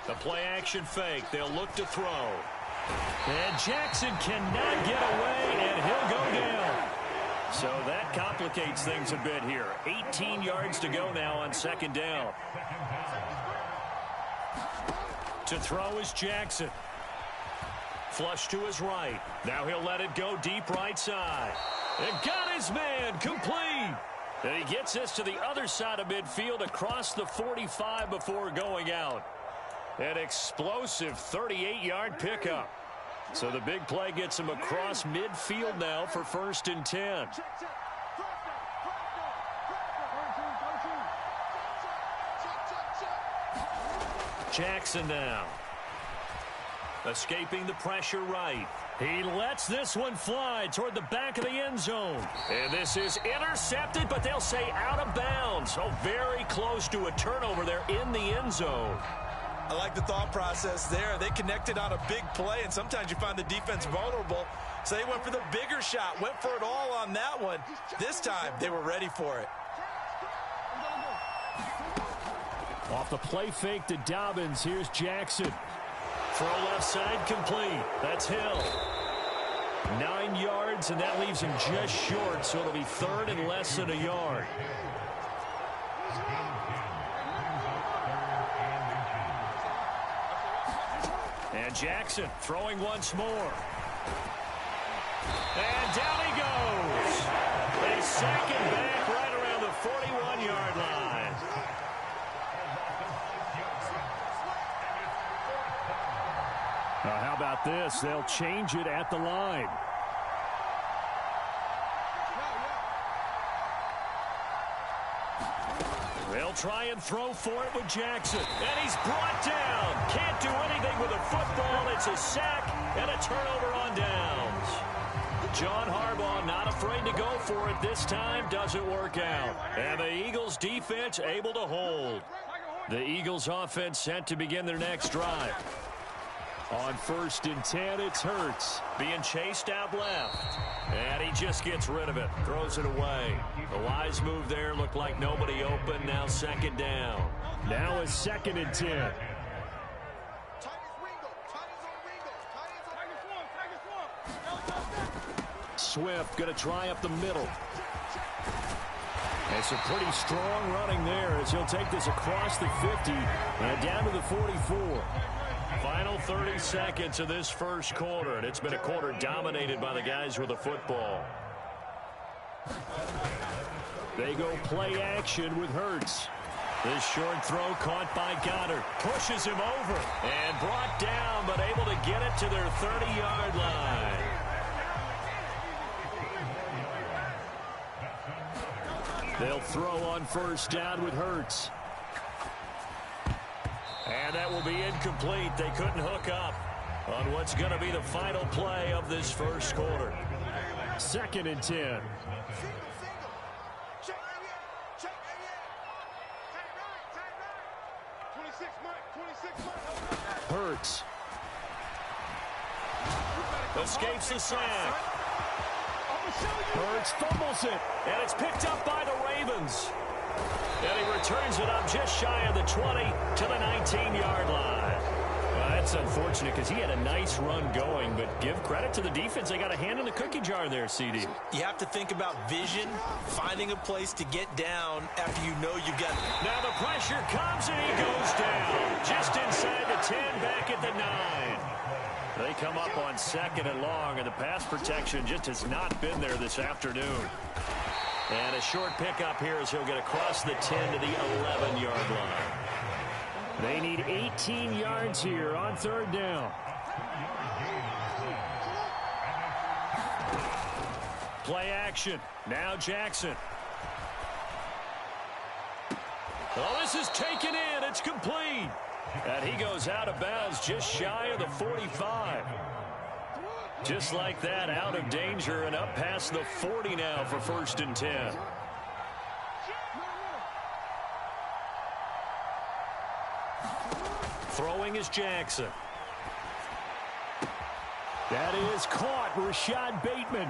The play-action fake. They'll look to throw. And Jackson cannot get away, and he'll go down. So that complicates things a bit here. 18 yards to go now on second down. To throw is Jackson. Flush to his right. Now he'll let it go deep right side. And got his man complete. And he gets this to the other side of midfield across the 45 before going out. An explosive 38-yard pickup. So the big play gets him across midfield now for 1st and 10. Jackson now. Escaping the pressure right. He lets this one fly toward the back of the end zone. And this is intercepted, but they'll say out of bounds. So very close to a turnover there in the end zone. I like the thought process there. They connected on a big play, and sometimes you find the defense vulnerable. So they went for the bigger shot, went for it all on that one. This time, they were ready for it. Off the play fake to Dobbins, here's Jackson. Throw left side complete. That's Hill. 9 yards, and that leaves him just short, so it'll be 3rd and less than a yard. And Jackson throwing once more. And down he goes. They sack it back right around the 41-yard line. Now, how about this? They'll change it at the line. They'll try and throw for it with Jackson. And he's brought down. Can't do anything with a football. It's a sack and a turnover on downs. John Harbaugh not afraid to go for it this time. Doesn't work out. And the Eagles defense able to hold. The Eagles offense set to begin their next drive. On 1st and 10, it's Hurts being chased out left. And he just gets rid of it. Throws it away. The wise move there looked like nobody open. Now 2nd down. Now it's 2nd and 10. Swift going to try up the middle. It's a pretty strong running there as he'll take this across the 50 and down to the 44. Final 30 seconds of this first quarter, and it's been a quarter dominated by the guys with the football. They go play action with Hurts. This short throw caught by Goddard. Pushes him over and brought down, but able to get it to their 30-yard line. They'll throw on 1st down with Hurts. And that will be incomplete. They couldn't hook up on what's going to be the final play of this first quarter. 2nd and 10. Hurts. Escapes the sack. Hurts fumbles it, and it's picked up by the Ravens. And he returns it up just shy of the 20 to the 19-yard line. Well, that's unfortunate because he had a nice run going, but give credit to the defense. They got a hand in the cookie jar there, CD. You have to think about vision, finding a place to get down after you know you've got it. Now the pressure comes, and he goes down. Just inside the 10, back at the 9. They come up on 2nd and long, and the pass protection just has not been there this afternoon. And a short pickup here as he'll get across the 10 to the 11-yard line. They need 18 yards here on 3rd down. Play action. Now Jackson. Well, this is taken in. It's complete. And he goes out of bounds just shy of the 45. Just like that, out of danger and up past the 40 now for 1st and 10. Throwing is Jackson. That is caught. Rashad Bateman.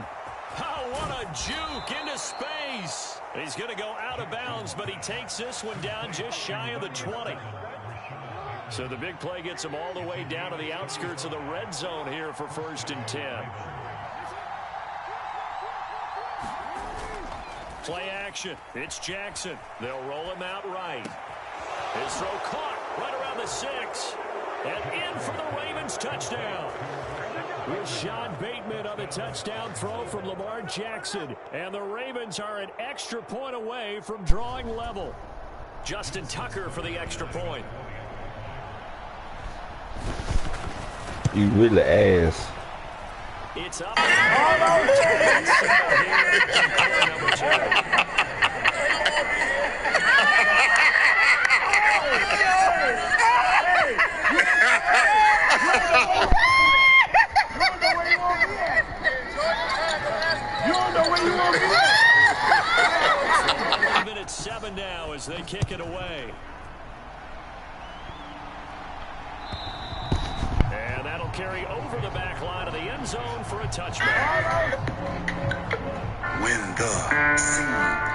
Oh, what a juke into space. He's going to go out of bounds, but he takes this one down just shy of the 20. So the big play gets them all the way down to the outskirts of the red zone here for 1st and 10. Play action. It's Jackson. They'll roll him out right. His throw caught right around the 6. And in for the Ravens touchdown. Rashad Bateman on the touchdown throw from Lamar Jackson. And the Ravens are an extra point away from drawing level. Justin Tucker for the extra point. You really ass. It's up. Minute 7 now as they kick it away. And that'll carry over the back line of the end zone for a touchback. When the scene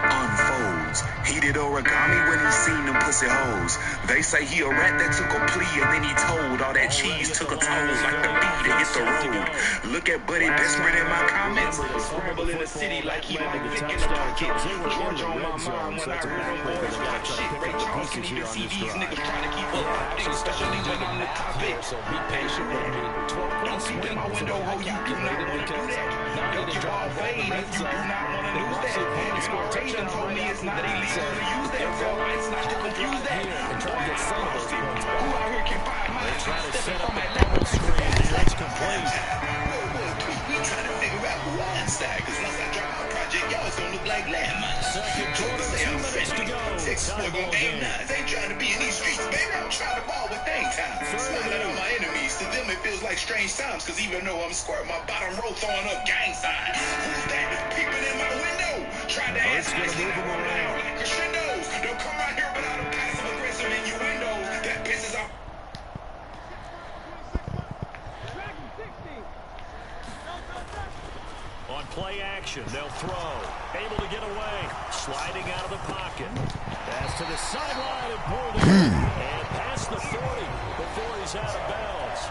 unfolds, he did origami when he seen them pussy hoes. They say he a rat that took a plea and then he told all that cheese took a toll like the bee to hit the road. Look at Buddy desperate in my comments. Scramble in the city like he like Vic in the pocket. George on my mind when I heard them boys talk shit. Ray Charles can even see these niggas trying to keep up, especially when I'm the topic. Be patient with me. Don't see in my window, ho, you do not want to do that. Don't you all fade if you do not want to lose that. My agent told me it's not illegal to use that, so it's not to confuse that. And try to get some of those points. Who out here can find mine? They're trying to set up a double screen. That's complete. We trying to figure out who I'm inside, because once I drop my project, y'all it's gonna look like landmines. Second quarter, 2 minutes to go. Texas boy gon' aim nines. Ain't trying to be in these streets, baby. I'm trying to ball with thing time. Smiling on my enemies. To them, it feels like strange times, because even though I'm squirt, my bottom row throwing up gang signs. Who's that? Peeping in my window. Trying to answer this shit around like crescendos. Don't come out here without a passive aggressive innuendos. That pisses off. On play action, they'll throw. Able to get away. Sliding out of the pocket. Pass to the sideline and pulled in. And past the 40 before he's out of bounds.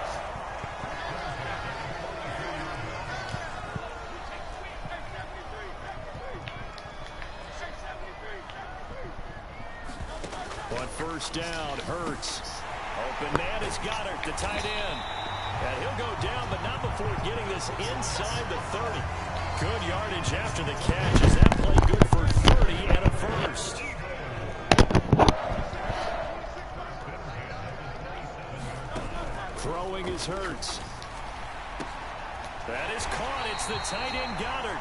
On 1st down, Hurts. Open man is Goddard, the tight end. And he'll go down, but not before getting this inside the 30. Good yardage after the catch. Is that play good for 30 and a first? Throwing is Hurts. That is caught. It's the tight end Goddard.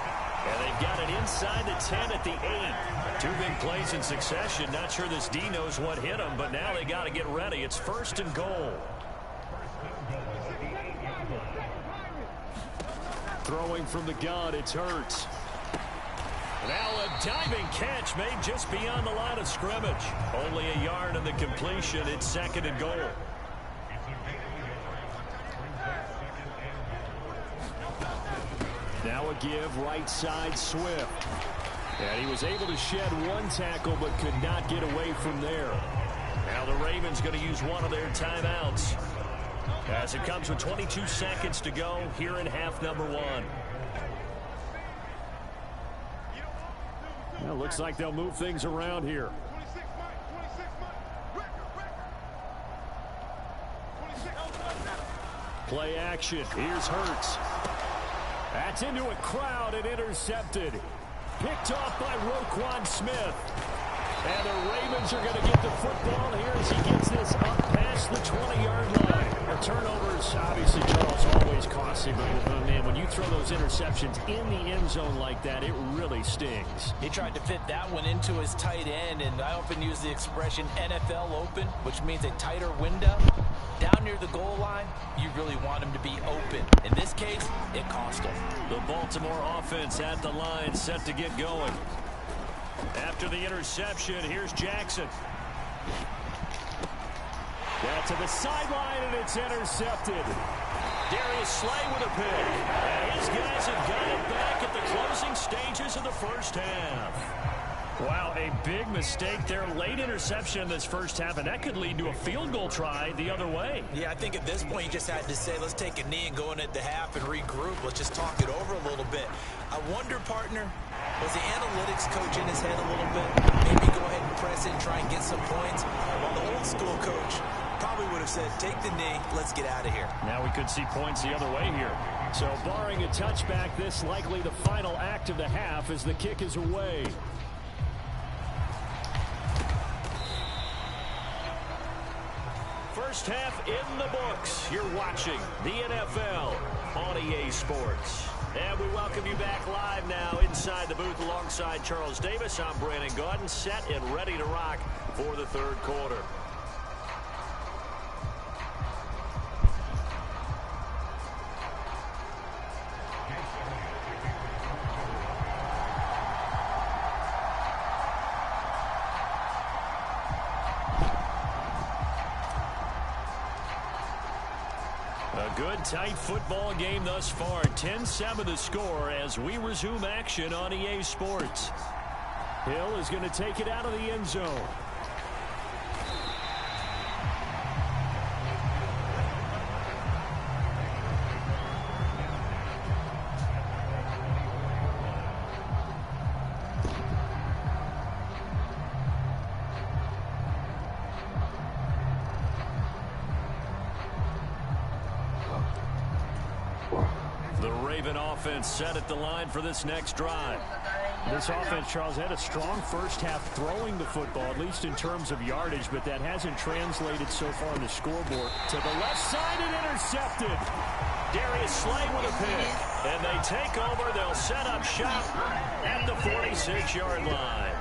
And they've got it inside the 10 at the 8. 2 big plays in succession. Not sure this D knows what hit him, but now they got to get ready. It's 1st and goal. Throwing from the gun, it's Hurts. Now a diving catch made just beyond the line of scrimmage. Only a yard in the completion. It's 2nd and goal. Now a give, right side, Swift. And he was able to shed 1 tackle, but could not get away from there. Now the Ravens going to use one of their timeouts, as it comes with 22 seconds to go here in half number 1. Well, looks like they'll move things around here. Play action. Here's Hurts. That's into a crowd and intercepted. Picked off by Roquan Smith. And the Ravens are going to get the football here as he gets this up past the 20-yard line. A turnovers, obviously, Charles, always costly, but man, when you throw those interceptions in the end zone like that, it really stings. He tried to fit that one into his tight end, and I often use the expression NFL open, which means a tighter window. Down near the goal line, you really want him to be open. In this case, it cost him. The Baltimore offense at the line, set to get going. After the interception, here's Jackson. Down to the sideline, and it's intercepted. Darius Slay with a pick. And his guys have got it back at the closing stages of the first half. Wow, a big mistake there. Late interception in this first half, and that could lead to a field goal try the other way. Yeah, I think at this point you just had to say, let's take a knee and go in at the half and regroup. Let's just talk it over a little bit. I wonder, partner, was the analytics coach in his head a little bit? Maybe go ahead and press it and try and get some points. While the old school coach probably would have said, take the knee, let's get out of here. Now we could see points the other way here. So barring a touchback, this likely the final act of the half as the kick is away. First half in the books. You're watching the NFL on EA Sports. And we welcome you back live now inside the booth alongside Charles Davis. I'm Brandon Gaudin, set and ready to rock for the third quarter. A good, tight football game thus far. 10-7 the score as we resume action on EA Sports. Hill is going to take it out of the end zone. Offense set at the line for this next drive. This offense, Charles, had a strong first half throwing the football, at least in terms of yardage, but that hasn't translated so far on the scoreboard. To the left side and intercepted. Darius Slay with a pick. And they take over. They'll set up shop at the 46-yard line.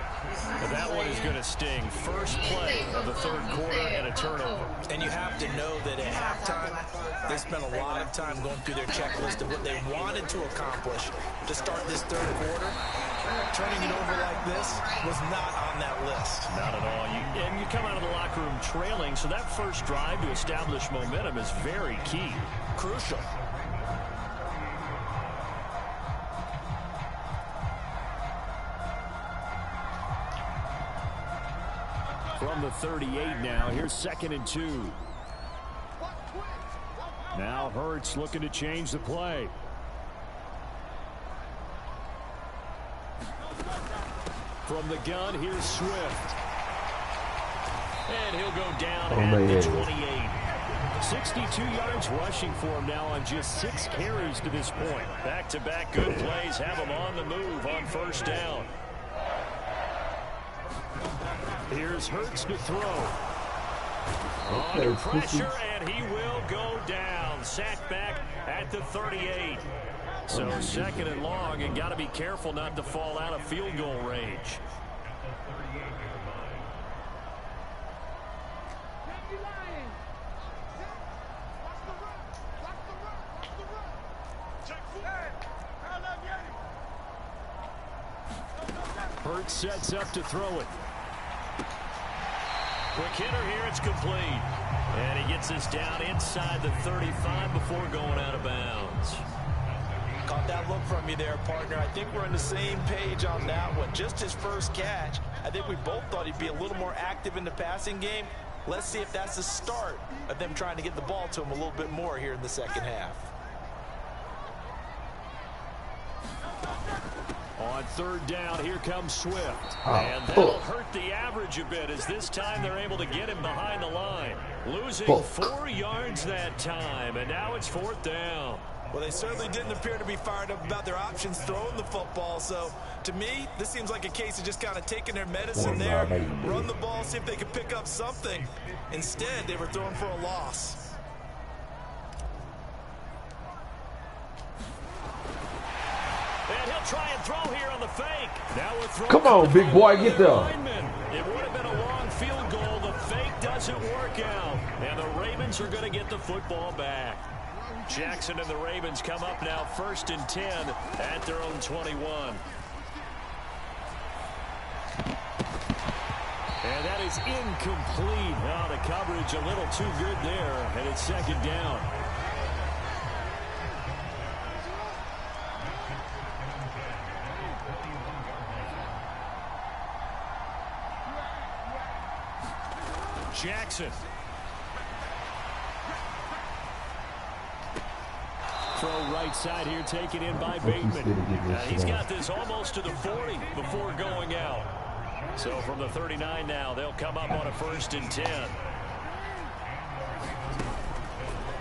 And that one is going to sting. First play of the third quarter and a turnover. And you have to know that at halftime, they spent a lot of time going through their checklist of what they wanted to accomplish to start this third quarter. Turning it over like this was not on that list. Not at all. And you come out of the locker room trailing, so that first drive to establish momentum is very key. Crucial. From the 38 now, here's 2nd and 2. Now Hurts looking to change the play. From the gun, here's Swift. And he'll go down at the 28. 62 yards rushing for him now on just 6 carries to this point. Back-to-back good plays have him on the move on first down. Here's Hurts to throw. Under pressure, and he will go down. Sacked back at the 38. So 2nd and long, and got to be careful not to fall out of field goal range. Hurts sets up to throw it. Quick hitter here, it's complete. And he gets us down inside the 35 before going out of bounds. Caught that look from you there, partner. I think we're on the same page on that one. Just his first catch. I think we both thought he'd be a little more active in the passing game. Let's see if that's the start of them trying to get the ball to him a little bit more here in the second half. On third down, here comes Swift. And that'll hurt the average a bit as this time they're able to get him behind the line. Losing 4 yards that time, and now it's 4th down. Well, they certainly didn't appear to be fired up about their options throwing the football. So, to me, this seems like a case of just kind of taking their medicine there, run the ball, see if they can pick up something. Instead, they were throwing for a loss. And he'll try and throw here on the fake. Now we're throwing. Come on, big boy, get there. It would have been a long field goal. The fake doesn't work out. And the Ravens are going to get the football back. Jackson and the Ravens come up now 1st and 10 at their own 21. And that is incomplete. Now the coverage a little too good there, and it's 2nd down. Jackson. Throw right side here, taken in by Bateman. He's got this almost to the 40 before going out. So from the 39 now, they'll come up on a 1st and 10.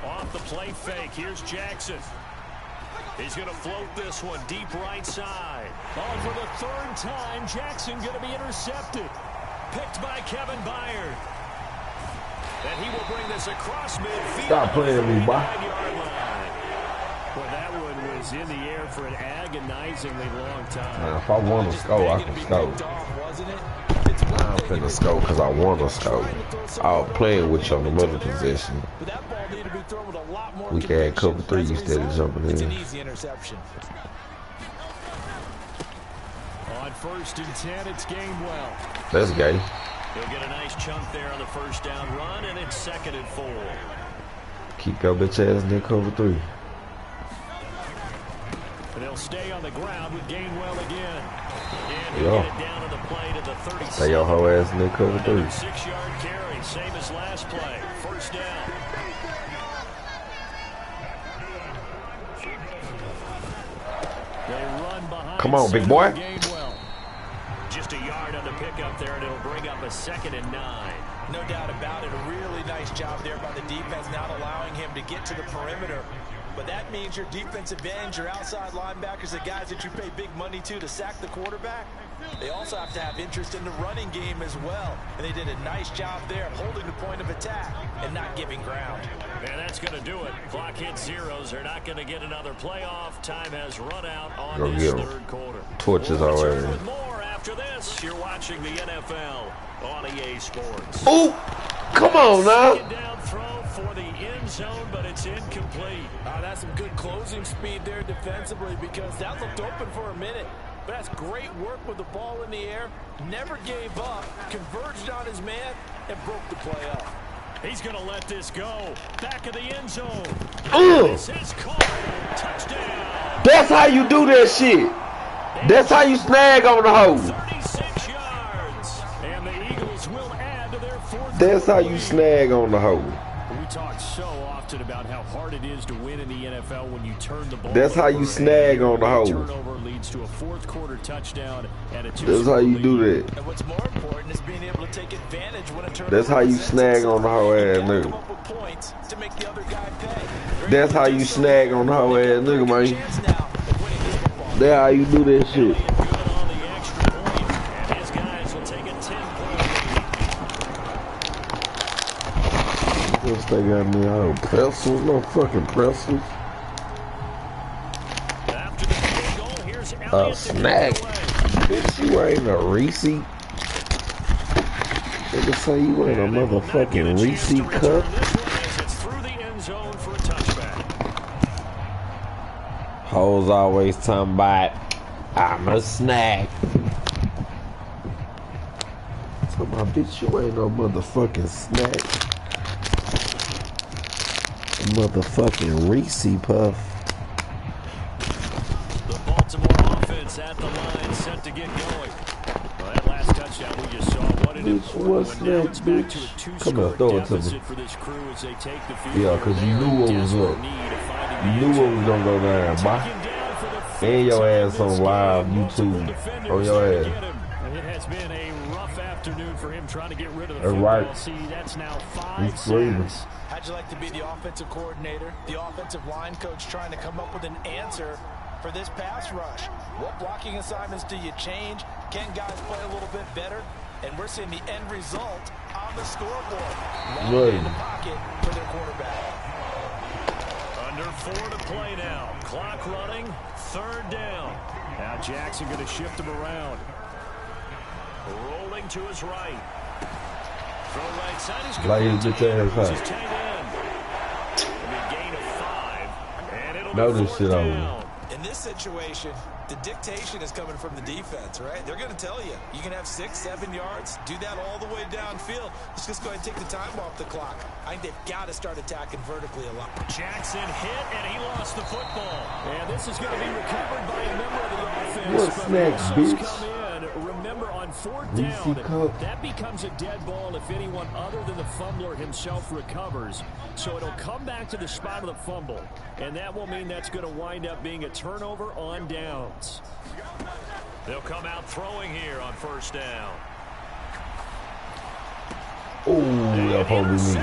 Off the play fake, here's Jackson. He's going to float this one deep right side. Oh, for the 3rd time, Jackson going to be intercepted. Picked by Kevin Byard. And he will bring this across midfield. Stop playing me, boy. Well, that one was in the air for an agonizingly long time. If I want to score, I can score. I'm finna score because I want to score. I was playing with you on the middle position. We can add cover 3 instead of jumping in. On 1st and 10, it's Gainwell. That's gay. He'll get a nice chunk there on the 1st down run, and it's 2nd and 4. Keep your bitch ass in cover 3. And they'll stay on the ground with Gainwell again. And he'll get it down to the play to the 36. Stay your whole ass in cover 3. 6-yard carry, same as last play. 1st down. They run behind. Come on, big boy. Just a yard on the pickup there, and it'll bring up a 2nd and 9. No doubt about it. A really nice job there by the defense, not allowing him to get to the perimeter. But that means your defensive ends, your outside linebackers, the guys that you pay big money to sack the quarterback, they also have to have interest in the running game as well. And they did a nice job there holding the point of attack and not giving ground. And that's going to do it. Clock hits zeros. They're not going to get another playoff. Time has run out on this 3rd quarter. Torches already. With more after this. You're watching the NFL on EA Sports. Oh, come on now. Second down throw for the end zone, but it's incomplete. That's some good closing speed there defensively, because that looked open for a minute. But that's great work with the ball in the air. Never gave up, converged on his man, and broke the play up. He's going to let this go. Back of the end zone. This is caught. Touchdown. That's how you do that shit. That's how you snag on the hole. 36 yards. And the Eagles will add to their 4th. That's how you snag on the hole. We talk so often about how hard it is to win in the NFL when you turn the ball. That's how you snag on the hole. Turnover leads to a 4th quarter touchdown and a 2. That's how you do that. And what's more important is being able to take advantage when a turnover. That's how you snag on the whole ass nigga. That's how you snag on the whole ass nigga, man. That's how you do that shit. What's they got me on? Pretzels? No fucking pretzels. A snack? Bitch, you ain't a Reese. They say you ain't a motherfucking Reese cup. Hoes always talking about, I'm a snack. So my bitch, you ain't no motherfucking snack. Motherfucking Reese Puff. The Baltimore offense at the line, set to get going. Well, that last touchdown we just saw, what an What's that, bitch? Come on, throw it to me. Yeah, because you knew what was up. You knew what was going to go down, boy. And your ass on live YouTube. On your ass. It has been a rough afternoon for him trying to get rid of the football. Right. See, that's now 5 sacks. How'd you like to be the offensive coordinator, the offensive line coach, trying to come up with an answer for this pass rush? What blocking assignments do you change? Can guys play a little bit better? And we're seeing the end result on the scoreboard. Right in the pocket for their quarterback. Under 4 to play now. Clock running. 3rd down. Now Jackson going to shift him around. Rolling to his right. Throw right side. He's going to tight end. Gain of 5. And it'll know this shit over. And this situation, the dictation is coming from the defense, right? They're going to tell you, you can have 6, 7 yards, do that all the way downfield. Let's just go ahead and take the time off the clock. I think they've got to start attacking vertically a lot. Jackson hit, and he lost the football. And this is going to be recovered by a member of the offense. What's next, bitch? Come in. Remember, on 4th down, that becomes a dead ball if anyone other than the fumbler himself recovers. So it'll come back to the spot of the fumble, and that will mean that's going to wind up being a turnover on downs. They'll come out throwing here on 1st down. Oh, that probably me.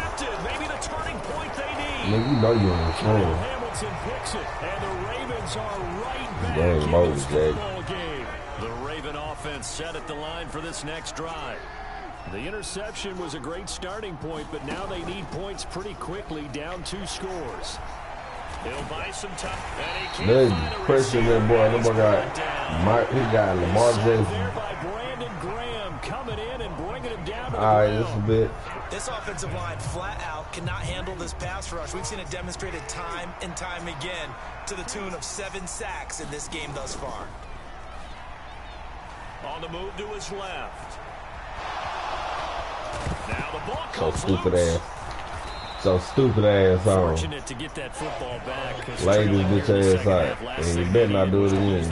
Maybe the turning point they need. Man, you know you're on the phone. Hamilton picks it, and the Ravens are right back Dang, in Moses, this football game. The Raven offense set at the line for this next drive. The interception was a great starting point, but now they need points pretty quickly, down 2 scores. He'll buy some time. There's pressure that boy. That boy got Lamar Jackson. There by Brandon Graham coming in and bringing him down to the All right, ground. just a bit. This offensive line flat out cannot handle this pass rush. We've seen it demonstrated time and time again to the tune of 7 sacks in this game thus far. On the move to his left. Now the ball So comes stupid loose. ass. So stupid ass on. Fortunate to get that football back. Lay this bitch ass out. And you better not do it again.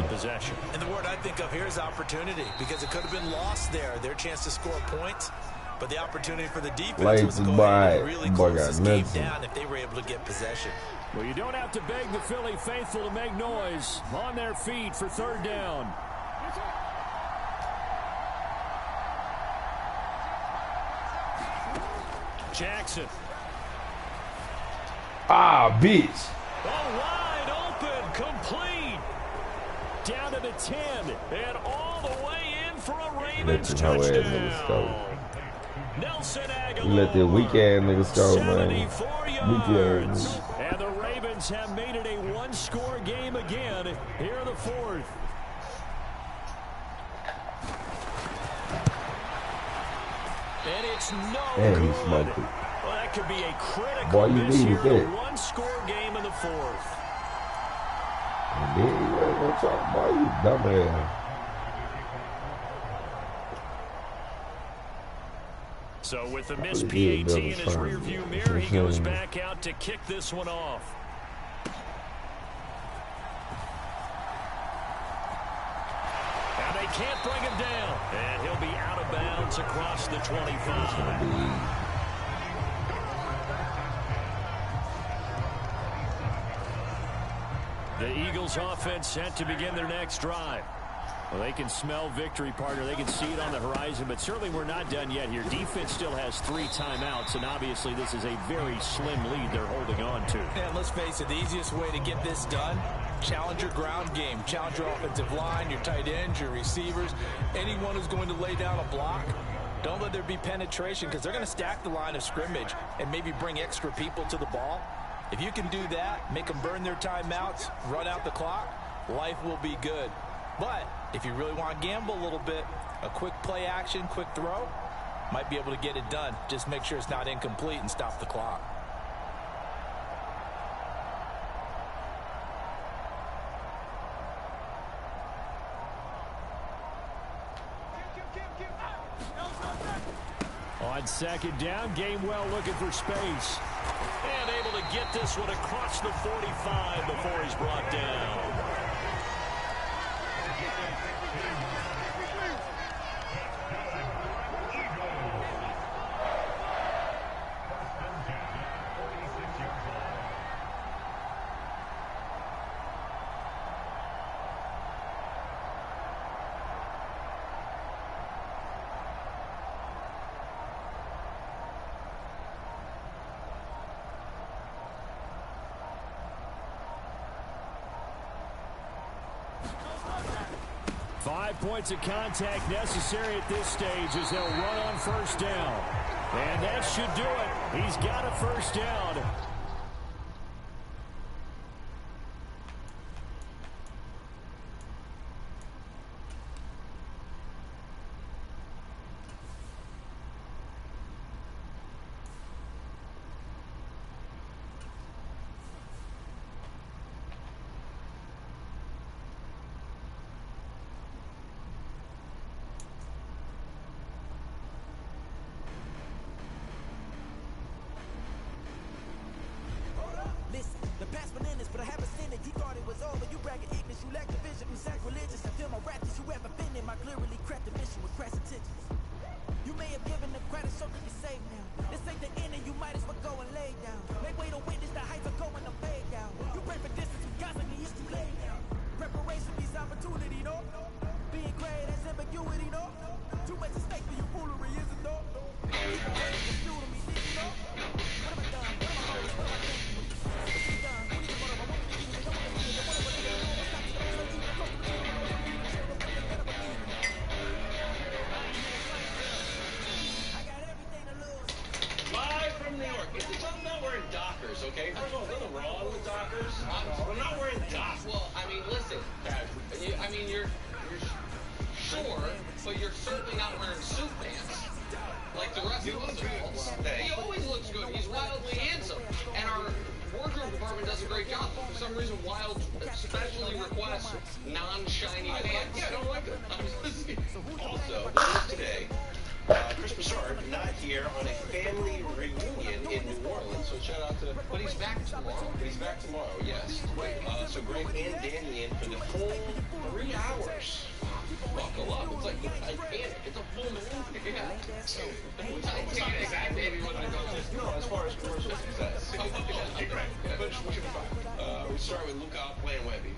And the word I think of here is opportunity, because it could have been lost there. Their chance to score points. But the opportunity for the defense was to go ahead and really close this game down if they were able to get possession. Well, you don't have to beg the Philly faithful to make noise. On their feet for 3rd down. Jackson. Ah, bitch. Oh, wide open, complete. Down to the 10, and all the way in for a Ravens touchdown. Nelson Aguilar. You let the weak ass nigga score, man. 74 yards. And the Ravens have made it a 1-score game again here in the 4th. And it's no And he good. smoked it. Well, that could be a critical Boy, you miss here needed in a that. 1-score game in the 4th. And then you ain't gonna talk about you dumbass. So with the missed PAT in his rearview mirror, he goes back out to kick this one off. And they can't bring him down. And he'll be out of bounds across the 25. The Eagles offense set to begin their next drive. Well, they can smell victory, partner. They can see it on the horizon, but certainly we're not done yet here. Defense still has 3 timeouts, and obviously this is a very slim lead they're holding on to. And let's face it, the easiest way to get this done, challenge your ground game. Challenge your offensive line, your tight ends, your receivers, anyone who's going to lay down a block. Don't let there be penetration, because they're going to stack the line of scrimmage and maybe bring extra people to the ball. If you can do that, make them burn their timeouts, run out the clock, life will be good. But if you really want to gamble a little bit, a quick play action, quick throw, might be able to get it done. Just make sure it's not incomplete and stop the clock. On 2nd down, Gainwell looking for space. And able to get this one across the 45 before he's brought down. Points of contact necessary at this stage as they'll run on 1st down. And that should do it. He's got a 1st down. I clearly cracked the mission with crass intentions. You may have given the credit so that you're safe now. This ain't the end and you might as well go and lay down. Make way to witness the heights are going to fade down. You pray for distance, you constantly it's too late now. Preparation means opportunity, no? Being great has ambiguity, no? Too much at stake for your foolery, is it, no? What am I done? What am I always, what am I thinking? This is done. What is it, what am I want to do? Don't want to do it, don't want to do it. Stop to the place, you go to the Live from New York. I'm not wearing Dockers, okay? First of all, nothing wrong with Dockers. I'm not wearing Dockers. Well, I mean, listen. You're sure, but you're certainly not wearing suit pants. Like the rest of us adults. He always looks good. He's wildly handsome. And our wardrobe department does a great job. For some reason, Wild especially requests non-shiny pants. Yeah, I don't like it. Also, today, Chris Broussard not here on a family reunion in New Orleans, so shout out to. But he's back tomorrow. He's back tomorrow, yes. So Greg and Danny in for the full 3 hours. Buckle up. It's like I panic. It's a full moon. Yeah. So, maybe what I go. No, as far as commercial success. Okay, great. But we should be fine. We start with Luka playing Wemby.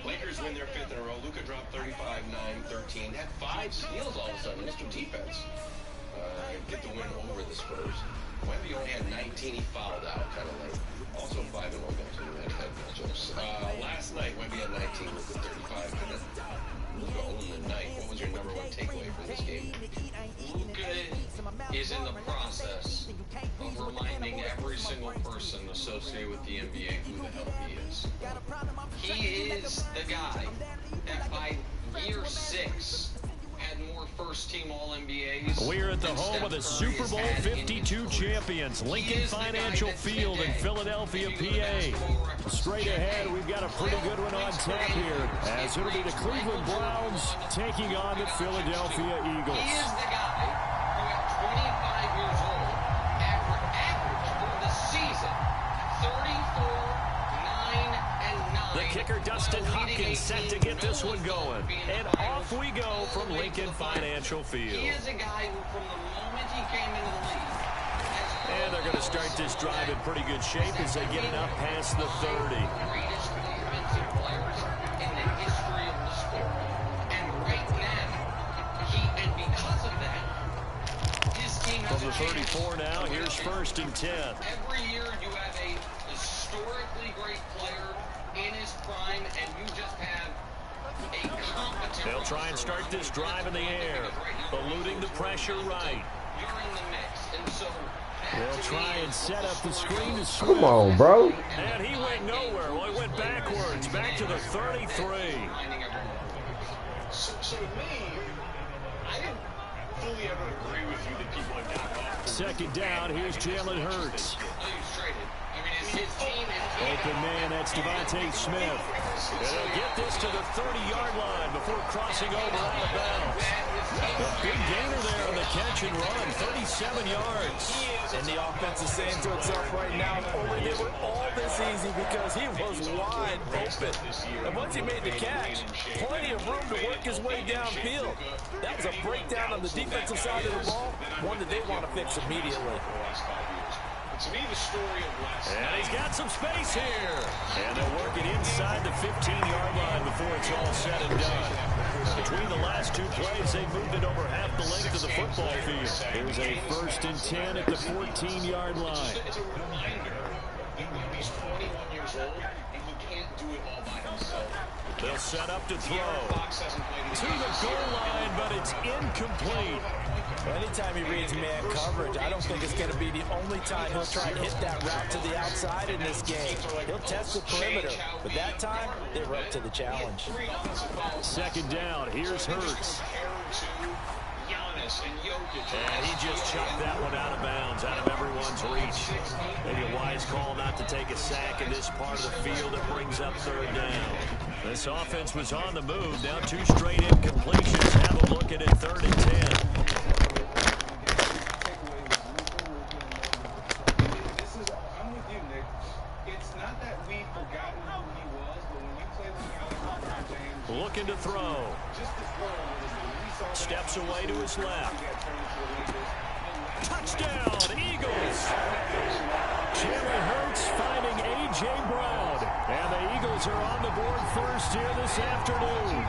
Lakers win their 5th in a row. Luka dropped 35, 9, 13. Had 5 steals all of a sudden. Mr. Defense get the win over the Spurs. Wemby only had 19. He fouled out kind of late. Also 5 and 1 games in the head matchups. Last night, Wemby had 19 with the 35. Luka owned the night. What was your number 1 takeaway from this game? Luka is in the process of reminding every single person associated with the NBA who the hell he is. He is the guy that by year 6 had more first-team All-NBAs. We're at the home of the Super Bowl 52 champions, Lincoln Financial Field in Philadelphia, PA. Straight ahead, we've got a pretty good one on tap here, as it'll be the Cleveland Browns taking on the Philadelphia Eagles. He is the guy who at 25 years old averaged for the season 34, 9, and 9. The kicker, Dustin Hopkins, set to get this one going. And off we go from Lincoln Financial Field. He is a guy who, from the moment he came into the league, and they're going to start this drive in pretty good shape as they get it up past the 30. Greatest defensive players in the history of the sport. And right now, and because of that, his team has from the 34 now, here's 1st and 10. Every year you have a historically great player in his prime, and you just have a competent. They'll try and start this drive in the air, eluding the pressure right. You're in the mix, and so they'll try and set up the screen to swim. Come on, bro. And he went nowhere. Well, he went backwards, back to the 33. So to me, I didn't fully ever agree with you that people have gotten off. 2nd down, here's Jalen Hurts. his team is open man, that's Devontae Smith. And they'll get this to the 30-yard line before crossing over out of bounds. A big gainer there on the catch and run, 37 yards. And the offense is saying to itself right now, only they were all this easy because he was wide open. And once he made the catch, plenty of room to work his way downfield. That was a breakdown on the defensive side of the ball, one that they want to fix immediately. To me, the story of last night. And he's got some space here. And they'll work it inside the 15-yard line before it's all said and done. Between the last two plays, they moved it over half the length of the football field. Here's a 1st and 10 at the 14-yard line. It's a reminder that he's 21 years old, and he can't do it all by himself. They'll set up to throw. To the goal line, but it's incomplete. Anytime he reads man coverage, I don't think it's going to be the only time he'll try and hit that route to the outside in this game. He'll test the perimeter, but that time, they were up to the challenge. 2nd down, here's Hurts. And he just chucked that one out of bounds, out of everyone's reach. Maybe a wise call not to take a sack in this part of the field that brings up 3rd down. This offense was on the move. Now 2 straight incompletions. Have a look at it, 3rd and 10. I'm with you, Nick. It's not that we've forgotten who he was, but when you play with LeBron James, Looking to throw. Steps away to his left. Touchdown, Eagles. Jalen Hurts finding A.J. Brown. And the Eagles are on the board first here this afternoon.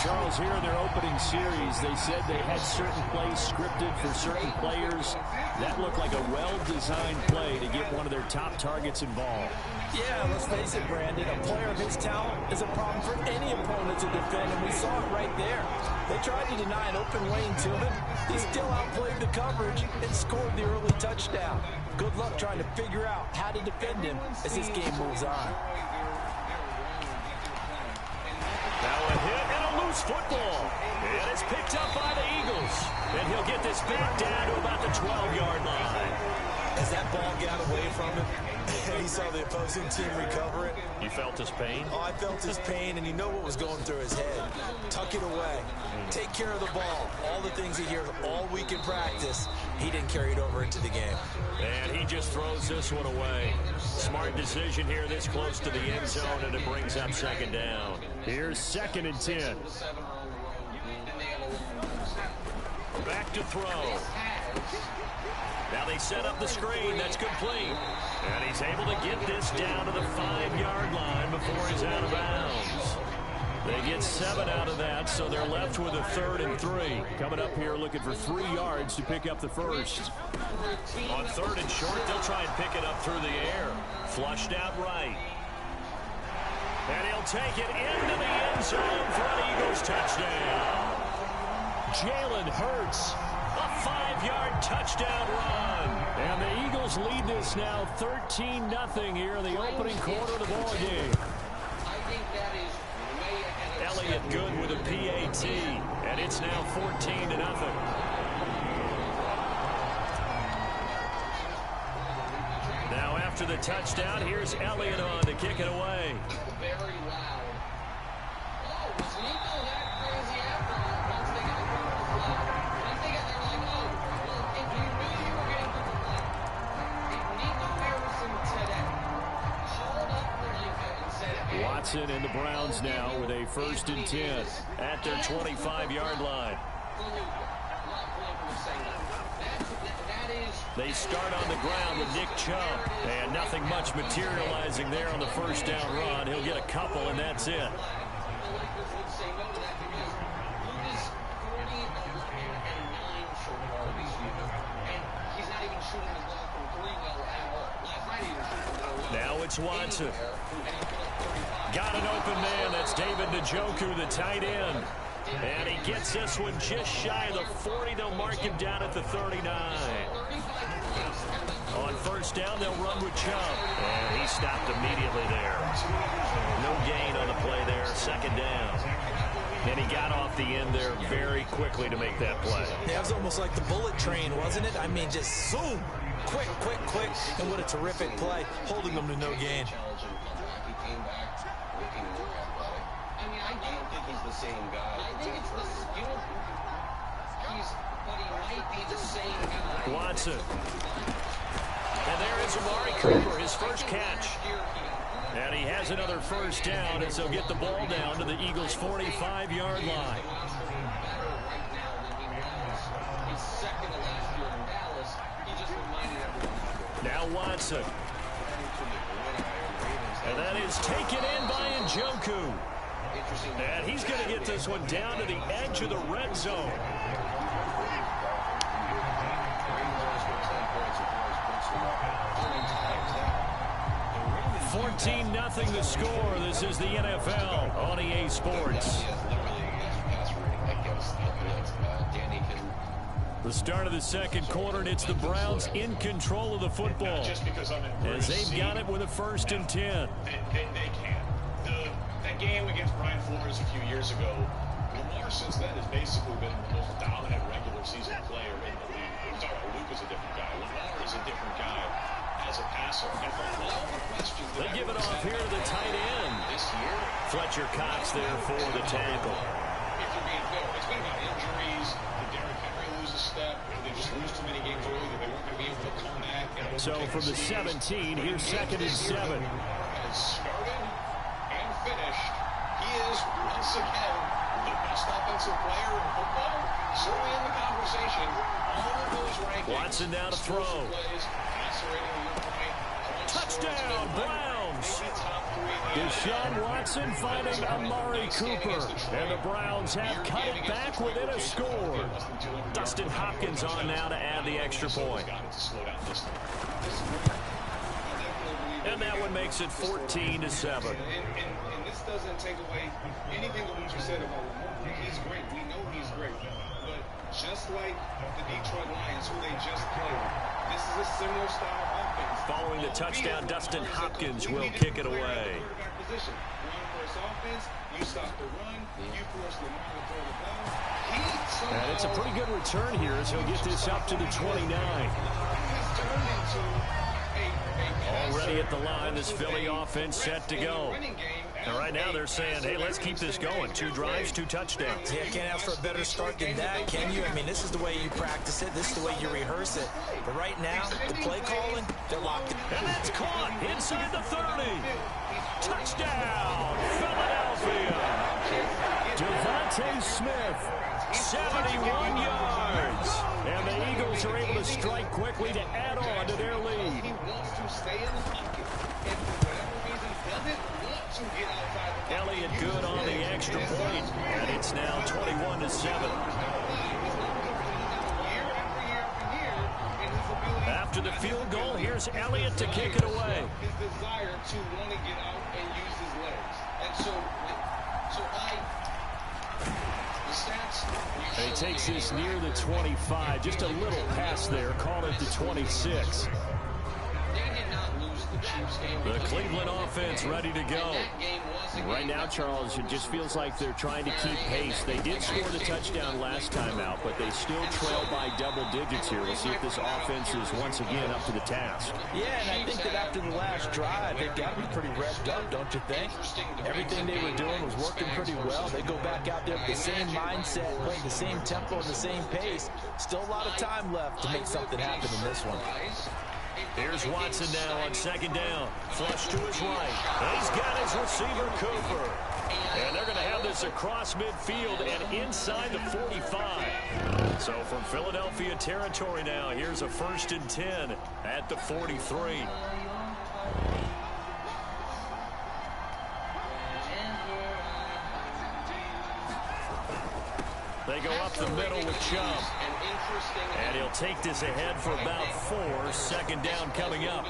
Charles, here in their opening series, they said they had certain plays scripted for certain players. That looked like a well-designed play to get one of their top targets involved. Yeah, let's face it, Brandon. A player of his talent is a problem for any opponent to defend, and we saw it right there. They tried to deny an open lane to him. He still outplayed the coverage and scored the early touchdown. Good luck trying to figure out how to defend him as this game moves on. Now a hit and a loose football. And it's picked up by the Eagles. And he'll get this back down to about the 12-yard line. As that ball got away from him, he saw the opposing team recover it. You felt his pain? Oh, I felt his pain, and you know what was going through his head. Tuck it away. Take care of the ball. All the things he hears all week in practice, he didn't carry it over into the game. And he just throws this one away. Smart decision here this close to the end zone, and it brings up second down. Here's 2nd and 10. Back to throw. Now they set up the screen. That's complete. And he's able to get this down to the 5-yard line before he's out of bounds. They get 7 out of that, so they're left with a 3rd and 3. Coming up here looking for 3 yards to pick up the first. On 3rd and short, they'll try and pick it up through the air. Flushed out right. And he'll take it into the end zone for an Eagles touchdown. Jalen Hurts, a 5-yard touchdown run. And the Eagles lead this now 13-0 here in the opening quarter of the ball game. Elliott good with a PAT, and it's now 14-0. Now after the touchdown, here's Elliott on to kick it away. Very loud. Oh, was Nico that crazy after once they got the flag? Once they got there, like, oh, well, if you knew you were going to get the flag, if Nico Harrison today called up Nico and said, hey, Watson and the Browns now with a 1st and 10 at their 25-yard line. They start on the ground with Nick Chubb, and nothing much materializing there on the 1st down run. He'll get a couple, and that's it. Now it's Watson. Got an open man. That's David Njoku, the tight end. And he gets this one just shy of the 40. They'll mark him down at the 39. On 1st down, they'll run with Chubb. And he stopped immediately there. No gain on the play there. 2nd down. And he got off the end there very quickly to make that play. Yeah, it was almost like the bullet train, wasn't it? I mean, just zoom. Quick, quick, quick. And what a terrific play, holding them to no gain. I don't think he's the same guy. I think it's the, but he might be the same guy. Watson. And there is Amari Cooper, his first catch. And he has another 1st down as they'll get the ball down to the Eagles' 45-yard line. Now Watson. And that is taken in by Njoku. And he's going to get this one down to the edge of the red zone. 14-0 the score. This is the NFL on EA Sports. The start of the 2nd quarter, and it's the Browns in control of the football. As they've got it with a 1st and 10. They can. That game against Brian Flores a few years ago, Lamar since then has basically been the most dominant regular season player in the league. We're talking about Luke is a different guy. Lamar is a different guy as a passer. And for all the questions they give it off here to the tight end. This year, Fletcher Cox there for the tackle. If you're being fair, it's been about injuries. Did Derrick Henry lose a step? Did they just lose too many games early that they weren't going to be able to come back? So from the 17, here's 2nd and 7. Has started and Watson now to throw. Touchdown, Browns. Deshaun Watson finding Amari Cooper. And the Browns have cut it back within a score. Dustin Hopkins on now to add the extra point. And that one makes it 14-7. And this doesn't take away anything of what you said about Lamar. He's great. We know he's great. But just like the Detroit Lions, who they just played, this is a similar style offense. Following the touchdown, Dustin Hopkins will kick it away. You stop the run, you force Lamar to throw the ball. And it's a pretty good return here as he'll get this up to the 29. Already at the line, this Philly offense set to go. And right now they're saying, hey, let's keep this going. 2 drives, 2 touchdowns. Yeah, can't ask for a better start than that, can you? I mean, this is the way you practice it. This is the way you rehearse it. But right now, the play calling, they're locked in. And that's caught inside the 30. Touchdown, Philadelphia. Devontae Smith, 71 yards. And the Eagles are able to strike quickly to add on to their lead. He wants to stay in the pocket, and for whatever reason, doesn't want to get outside the pocket. Elliott good on the extra point, and it's now 21-7. After the field goal, here's Elliott to kick it away. His desire to want to get out and use his legs. And so the stats... He takes this near the 25. Just a little pass there. Call it the 26. The Cleveland offense ready to go. Right now, Charles, it just feels like they're trying to keep pace. They did score the touchdown last time out, but they still trail by double digits here. We'll see if this offense is once again up to the task. Yeah, and I think that after the last drive, they've got to be pretty revved up, don't you think? Everything they were doing was working pretty well. They go back out there with the same mindset, playing the same tempo and the same pace. Still a lot of time left to make something happen in this one. Here's Watson now on second down. Flush to his right. He's got his receiver, Cooper. And they're going to have this across midfield and inside the 45. So from Philadelphia territory now, here's a 1st and 10 at the 43. They go up the middle with Chubb. And he'll take this ahead for about 4. 2nd down coming up.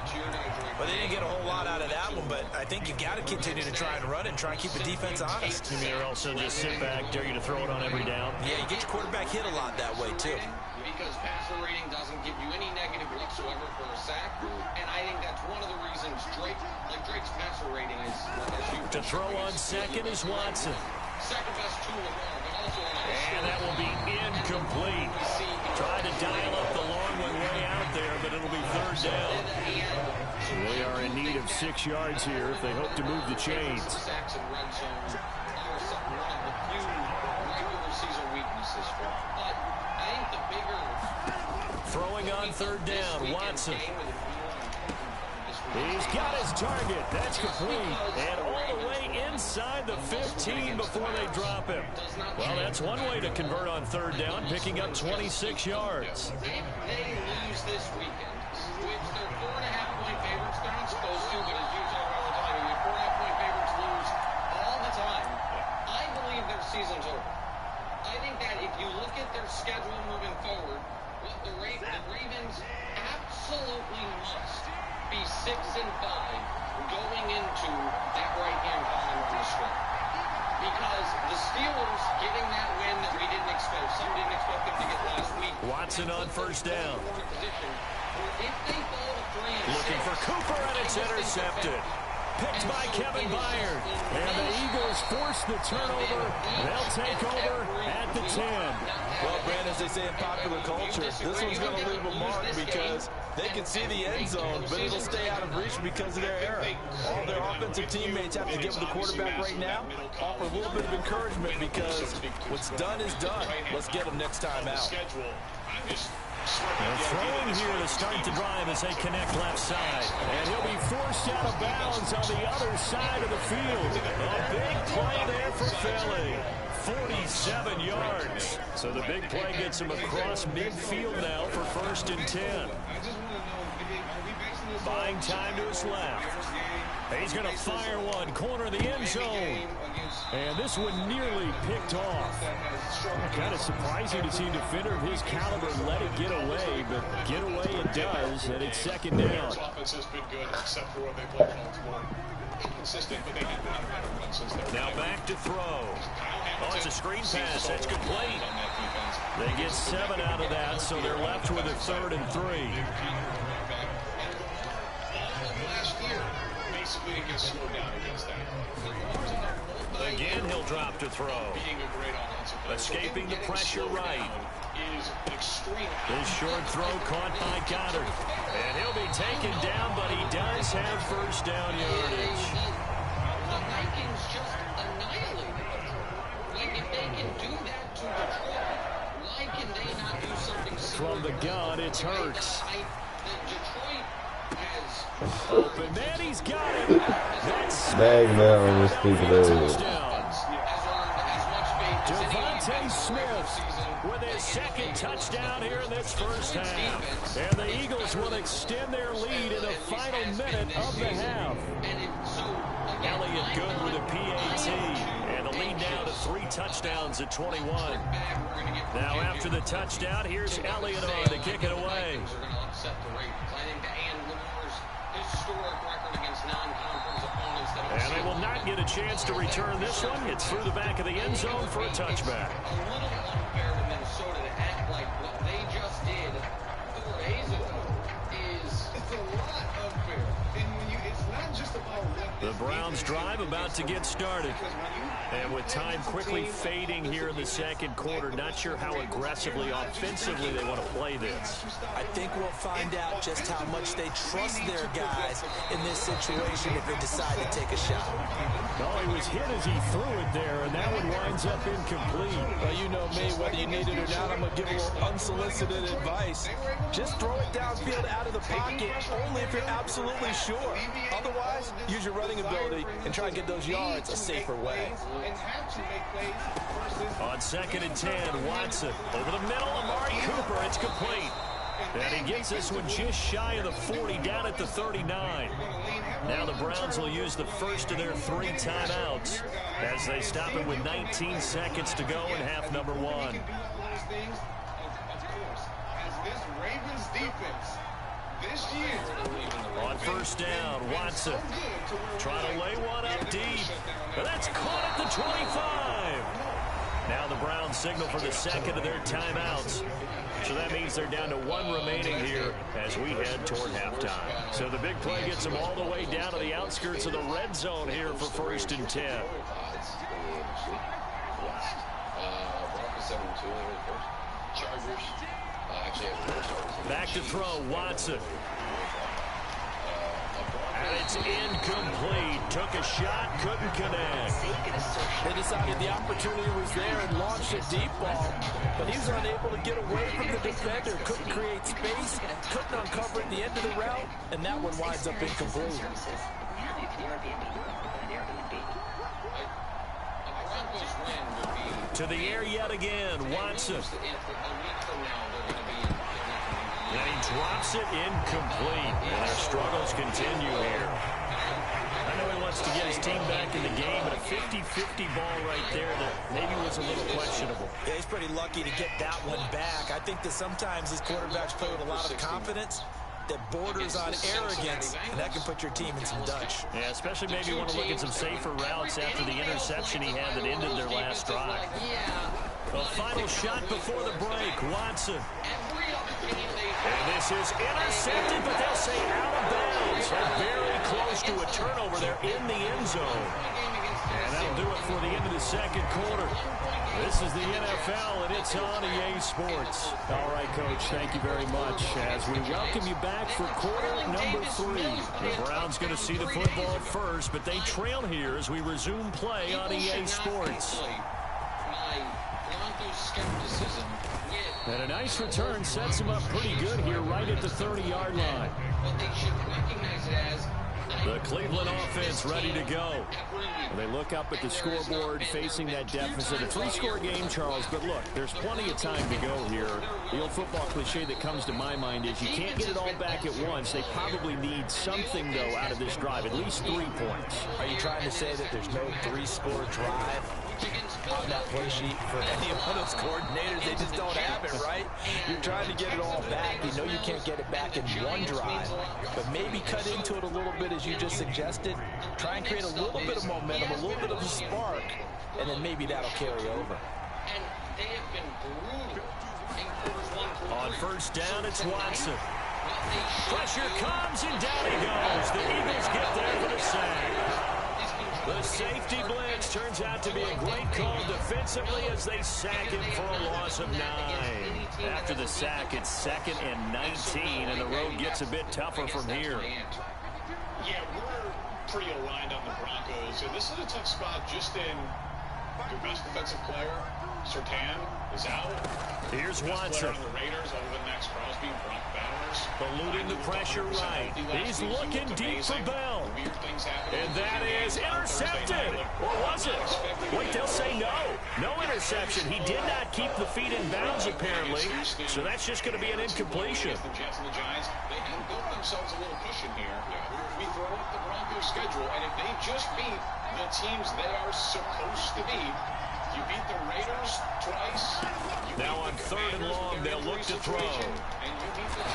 Well, they didn't get a whole lot out of that one, but I think you got to continue to try and run it and try and keep the defense honest. You mean they're also just sit back, dare you to throw it on every down? Yeah, you get your quarterback hit a lot that way, too. Because passer rating doesn't give you any negative whatsoever for a sack, and I think that's one of the reasons Drake's passer rating is, as you... To throw on second is Watson. Second best tool of all, but also... And that will be incomplete. Tried to dial up the long one way out there, but it'll be 3rd down. So they are in need of 6 yards here if they hope to move the chains. Sacks and red zone are one of the few regular season weaknesses for them. But I think the bigger... Throwing on 3rd down, Watson. He's got his target. That's complete. And all the way inside the 15 before they drop him. Well, that's one way to convert on 3rd down, picking up 26 yards. If they lose this weekend, which they're 4.5-point favorites, they're not supposed to, but as you talk all the time, if 4.5-point favorites lose all the time, I believe their season's over. I think that if you look at their schedule moving forward, what the Ravens absolutely must be 6-5 going into that right-hand column on the stretch. Because the Steelers getting that win that we didn't expect, some didn't expect them to get last week. Watson on 1st down. If they fall to 3-6, looking for Cooper, and it's intercepted. Picked by Kevin Byard. And the Eagles force the turnover. They'll take over at the 10. Well, Brandon, as they say in popular culture, this one's going to leave a mark because they can see the end zone, but it'll stay out of reach because of their error. All their offensive teammates have to give the quarterback right now, offer a little bit of encouragement because what's done is done. Let's get them next time out. They're throwing here to start the drive as they connect left side. And he'll be forced out of bounds on the other side of the field. A big play there for Philly. 47 yards. So the big play gets him across midfield now for 1st and 10. Buying time to his left. He's going to fire one, corner of the end zone. And this one nearly picked off. Kind of surprising to see a defender of his caliber let it get away, but get away it does, and it's 2nd down. Offense has been good, except for when they play more inconsistent, but they have not had a run since they're now back to throw. Oh, it's a screen pass. That's complete. They get 7 out of that, so they're left with a 3rd and 3. Last year, basically it gets slowed down against that. Again, he'll drop to throw. Escaping the pressure right. His short throw caught by Goddard. And he'll be taken down, but he does have 1st down yardage. The Vikings just annihilated them. Like, if they can do that to Detroit, why can they not do something similar? From the gun, it's Hurts. Detroit has open. Man, he's got it. That's dang that on this stupid Devontae Smith with his 2nd touchdown here in this 1st half. And the Eagles will extend their lead in the final minute of the half. Elliott good with a PAT. And the lead now to 3 touchdowns at 21. Now after the touchdown, here's Elliott on to kick it away. And they will not get a chance to return this one. It's through the back of the end zone for a touchback. A little unfair to Minnesota to act like what they just did 4 days ago is... It's a lot unfair. And when it's not just about what... The Browns drive about to get started. And with time quickly fading here in the 2nd quarter, not sure how aggressively, offensively they want to play this. I think we'll find out just how much they trust their guys in this situation if they decide to take a shot. No, he was hit as he threw it there, and that one winds up incomplete. Well, you know me, whether you need it or not, I'm going to give a little unsolicited advice. Just throw it downfield out of the pocket, only if you're absolutely sure. Otherwise, use your running ability and try and get those yards a safer way. On 2nd and 10, Watson over the middle, Amari Cooper, it's complete. And he gets this one just shy of the 40, down at the 39. Now the Browns will use the first of their 3 timeouts as they stop it with 19 seconds to go in half number 1. On 1st down, Watson trying to lay one up deep. And that's caught at the 25. Now the Browns signal for the 2nd of their timeouts. So that means they're down to 1 remaining here as we head toward halftime. So the big play gets them all the way down to the outskirts of the red zone here for 1st and 10. Chargers actually have 4 starters. Back to throw, Watson. And it's incomplete. Took a shot, couldn't connect. They decided the opportunity was there and launched a deep ball, but he was unable to get away from the defender, couldn't create space, couldn't uncover at the end of the route, and that one winds up incomplete. To the air yet again, Watson. And he drops it incomplete. And their struggles continue here. I know he wants to get his team back in the game, but a 50-50 ball right there that maybe was a little questionable. Yeah, he's pretty lucky to get that one back. I think that sometimes these quarterbacks play with a lot of confidence that borders on arrogance, and that can put your team in some Dutch. Yeah, especially maybe you want to look at some safer routes after the interception he had that ended their last drive. A final shot before the break, Watson. And this is intercepted, but they'll say out of bounds. Very close to a turnover there in the end zone. And that'll do it for the end of the 2nd quarter. This is the NFL, and it's on EA Sports. All right, Coach, thank you very much. As we welcome you back for quarter number 3. The Browns going to see the football first, but they trail here as we resume play on EA Sports. And a nice return sets him up pretty good here right at the 30-yard line. What they should recognize it as, The Cleveland offense ready to go. They look up at the scoreboard facing that deficit. A 3-score game, Charles, but look, there's plenty of time to go here. The old football cliche that comes to my mind is you can't get it all back at once. They probably need something, though, out of this drive, at least 3 points. Are you trying to say that there's no 3-score drive on that play sheet for any one of those coordinators? They just don't have it, right? You're trying to get it all back. You know you can't get it back in one drive, but maybe cut into it a little bit as you just suggested. Try and create a little bit of momentum, a little bit of a spark, and then maybe that'll carry over. And they have been brutal in quarters 1. On first down, it's Watson. Pressure comes, and down he goes. The Eagles get there for the sack. The safety blitz turns out to be a great call defensively as they sack him for a loss of 9. After the sack, it's 2nd and 19, and the road gets a bit tougher from here. Yeah, we're pretty aligned on the Broncos. And this is a tough spot just in their best defensive player, Surtain, is out. Here's Watson. On the Raiders, other than Max Crosby, Brock Bowers. Eluding the pressure right. He's looking deep for Bell. And that is intercepted. Or was it? Wait, they'll say no. No interception. He did not keep the feet in bounds, apparently. So that's just going to be an incompletion. The Jets and the Giants, they have built themselves a little cushion here. We throw up the Broncos schedule, and if they just beat the teams they are supposed to beat, you beat the Raiders twice. Now on 3rd and long, they'll look to throw.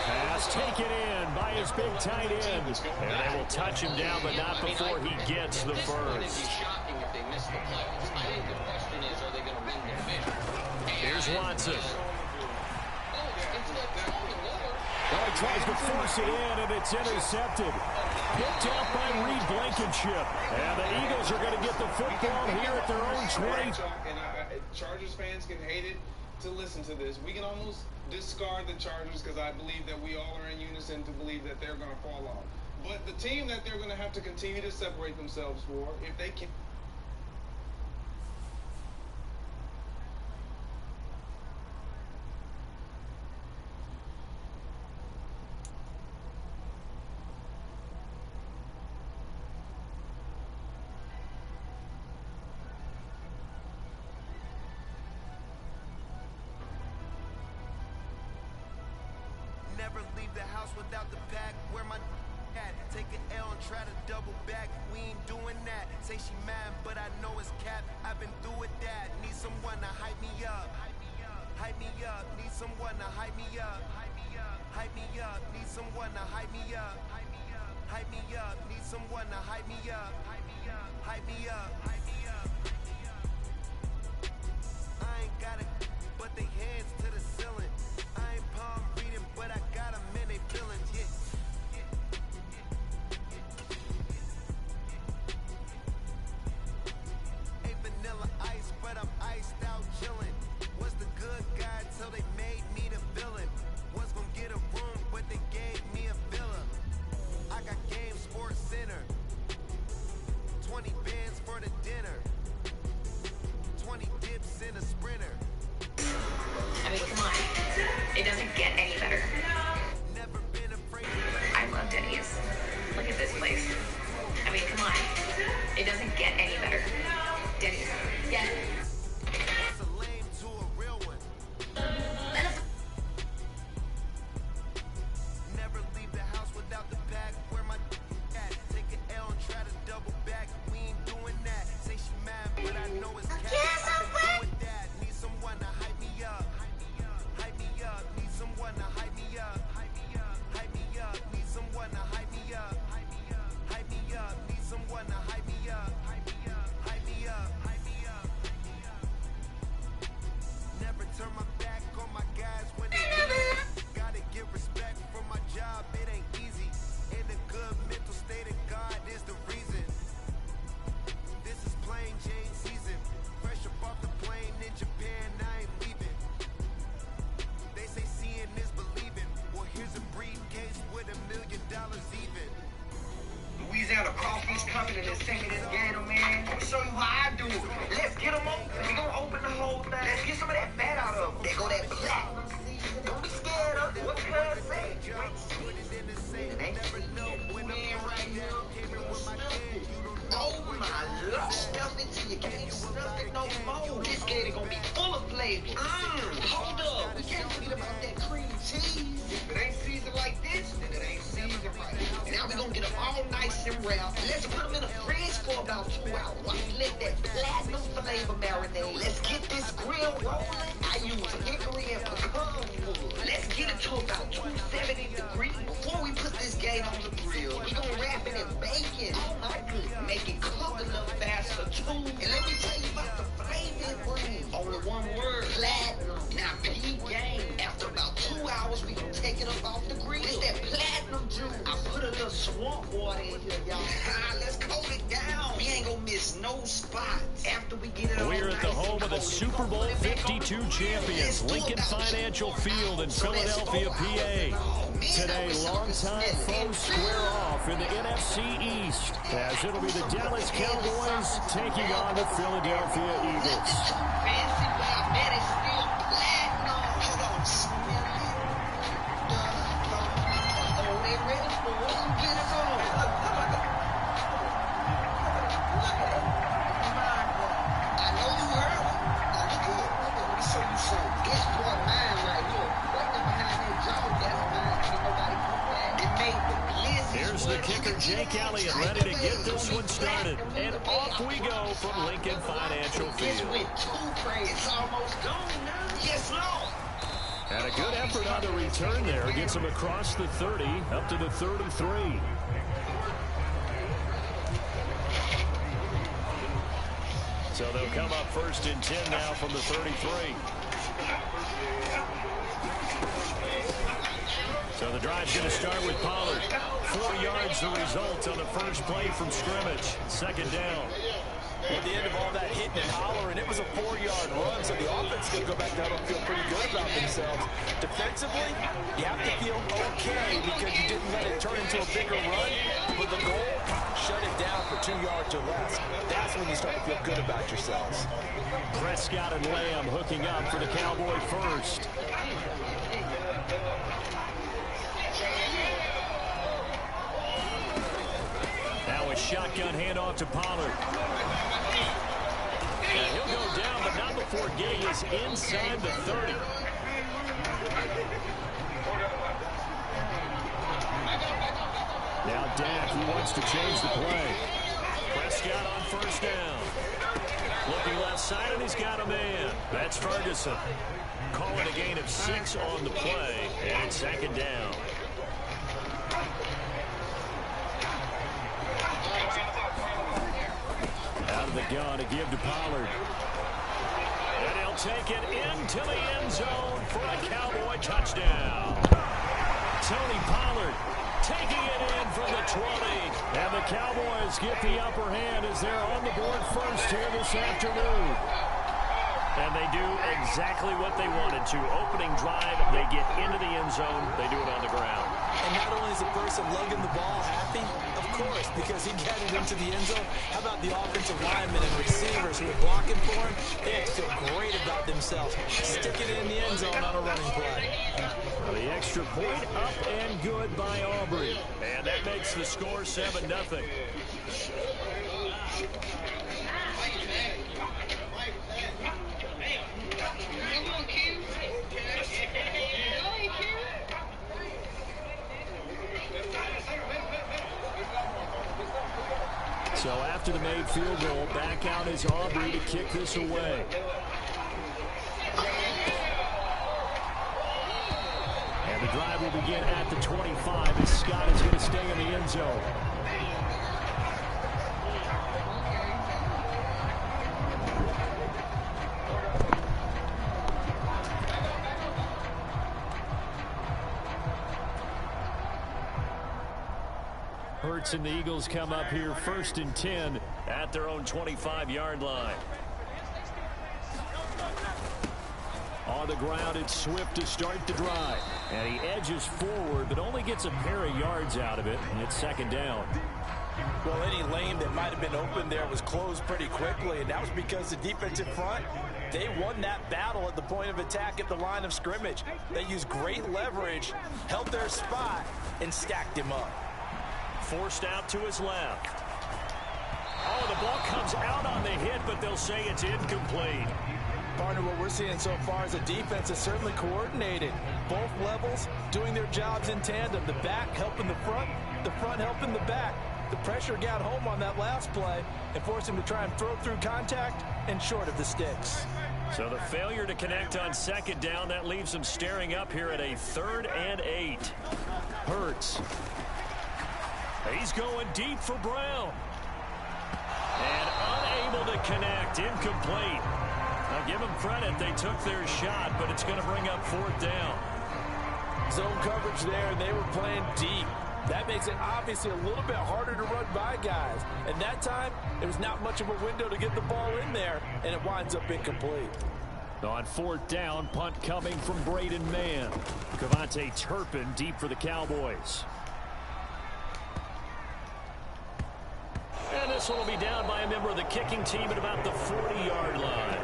Pass taken in by his big tight end. And they will touch him down, but not before he gets the first. It'd be shocking if they missed the playoffs. I think the question is, are they going to win the division? Here's Watson. He tries to force it in, and it's intercepted. Picked out by Reed Blankenship. And the Eagles are going to get the football here at their own 20. And Chargers fans can hate it to listen to this. We can almost discard the Chargers because I believe that we all are in unison to believe that they're going to fall off. But the team that they're going to have to continue to separate themselves for, if they can... Never leave the house without the pack. Where my at? Take an L and try to double back. We ain't doing that. Say she mad, but I know it's cap. I've been through with that. Need someone to hype me up. Hype me up. Need someone to hype me up. Hype me up. Need someone to hype me up. Hype me up. Need someone to hype me up. Hype me up. I ain't got it, but they hands to the ceiling. I ain't palm reading, but I got them in they feelings, yeah. Ain't vanilla ice, but I'm iced out chillin'. Was the good guy till they made me the villain. Was gonna get a room, but they gave me a villa. I got Game Sports Center. 20 bands for the dinner. 20 dips in a sprinter. I mean, come on. It doesn't get any better. I love Denny's. Look at this place. I mean, come on. It doesn't get any better. Denny's. Get it. Never leave the house without the pack. Where my at? Take an L and try to double back. We ain't doing that. Say she mad, but I know it's cat. I've been doing that. Need someone to hype me up. Hype me up. Need someone to hype me up. Hype me up. Hype me up. Need someone to hype me up. Hype me up. Hype me up. Need someone to hype me up. Hype me up. Hype me up. Hype me up. Never turn my back on my guys when they gotta give respect for my job. It ain't easy. In a good mental state of God is the reason. This is plain Jane season. Fresh up off the plane in Japan, I ain't leaving. They say seeing is believing. Well, here's a briefcase with $1 million even. Louisiana Crawfish coming in this second this gator, man. I'm gonna show you how I do it. Let's get them open. We gonna open the whole thing. Let's get some of that fat out of them. There go that black. Don't be scared of it. What can I say? Wait, see. And they see it. Man right here. wrap. Let's put them in the fridge for about 2 hours. Let that platinum flavor marinade. Let's get this grill rolling. I use hickory and pecan wood. Let's get it to about 270 degrees. Before we put this game on the grill, we're gonna wrap it in bacon. Oh my goodness. Make it cook a little faster too. And let me tell you about the flavor it brings. Only one word, platinum. Now peep game. After about 2 hours, we can take it up off the grill. It's that platinum juice. I put a little swamp water in here, y'all. Let's coat it down. We ain't gonna miss no spots. After we get it all We're at the home of the Super Bowl 52 champions, Lincoln Financial Field in Philadelphia, PA. Today, longtime foes square off in the NFC East, as it'll be the Dallas Cowboys taking on the Philadelphia Eagles. Fancy, but I bet it's still platinum. Hold on, smell it. Oh, they ready for it. Get it on. I know you heard it. That's good. Let me show you something. This boy mine right here. Right there behind that jaw, that's mine. Ain't nobody put that. It made the blizzard. Here's the kicker, Jake Elliott, ready to get this one started. And off we go from Lincoln Financial This Field. went too crazy. It's almost gone now. Yes, Lord. And a good effort on the return there. Gets him across the 30, up to the 33. So they'll come up 1st and 10 now from the 33. So the drive's going to start with Pollard. 4 yards the result on the first play from scrimmage. 2nd down. At the end of all that hitting and hollering, it was a 4-yard run, so the offense going to go back down and feel pretty good about themselves. Defensively, you have to feel okay because you didn't let it turn into a bigger run. With the goal, shut it down for 2 yards or less. That's when you start to feel good about yourselves. Prescott and Lamb hooking up for the Cowboy first. Now a shotgun handoff to Pollard. And he'll go down, but not before getting us inside the 30. Now Dak, he wants to change the play. Prescott on 1st down. Looking left side, and he's got a man. That's Ferguson. Calling a gain of 6 on the play, and it's 2nd down. Out of the gun to give to Pollard. And he'll take it into the end zone for a Cowboy touchdown. Tony Pollard taking it in from the 20. And the Cowboys get the upper hand as they're on the board first here this afternoon. And they do exactly what they wanted to. Opening drive, they get into the end zone. They do it on the ground. And not only is the person lugging the ball happy, of course, because he got it into the end zone. How about the offensive linemen and receivers who are blocking for him? They feel great about themselves. Stick it in the end zone on a running play. Well, the extra point up and good by Aubrey. And that makes the score 7-0. So after the made field goal, back out is Aubrey to kick this away. And the drive will begin at the 25 as Scott is going to stay in the end zone. Hurts and the Eagles come up here 1st and 10 at their own 25-yard line. On the ground, it's Swift to start the drive. And he edges forward, but only gets a pair of yards out of it, and it's 2nd down. Well, any lane that might have been open there was closed pretty quickly, and that was because the defensive front, they won that battle at the point of attack at the line of scrimmage. They used great leverage, held their spot, and stacked him up. Forced out to his left. Oh, the ball comes out on the hit, but they'll say it's incomplete. Partner, what we're seeing so far is a defense is certainly coordinated. Both levels doing their jobs in tandem. The back helping the front helping the back. The pressure got home on that last play and forced him to try and throw through contact and short of the sticks. So the failure to connect on second down, that leaves him staring up here at a 3rd and 8. Hurts. He's going deep for Brown. And unable to connect. Incomplete. Now give them credit. They took their shot, but it's going to bring up 4th down. Zone coverage there, and they were playing deep. That makes it obviously a little bit harder to run by guys. And that time, there was not much of a window to get the ball in there, and it winds up incomplete. On 4th down, punt coming from Braden Mann. Cavante Turpin deep for the Cowboys. And this one will be down by a member of the kicking team at about the 40-yard line.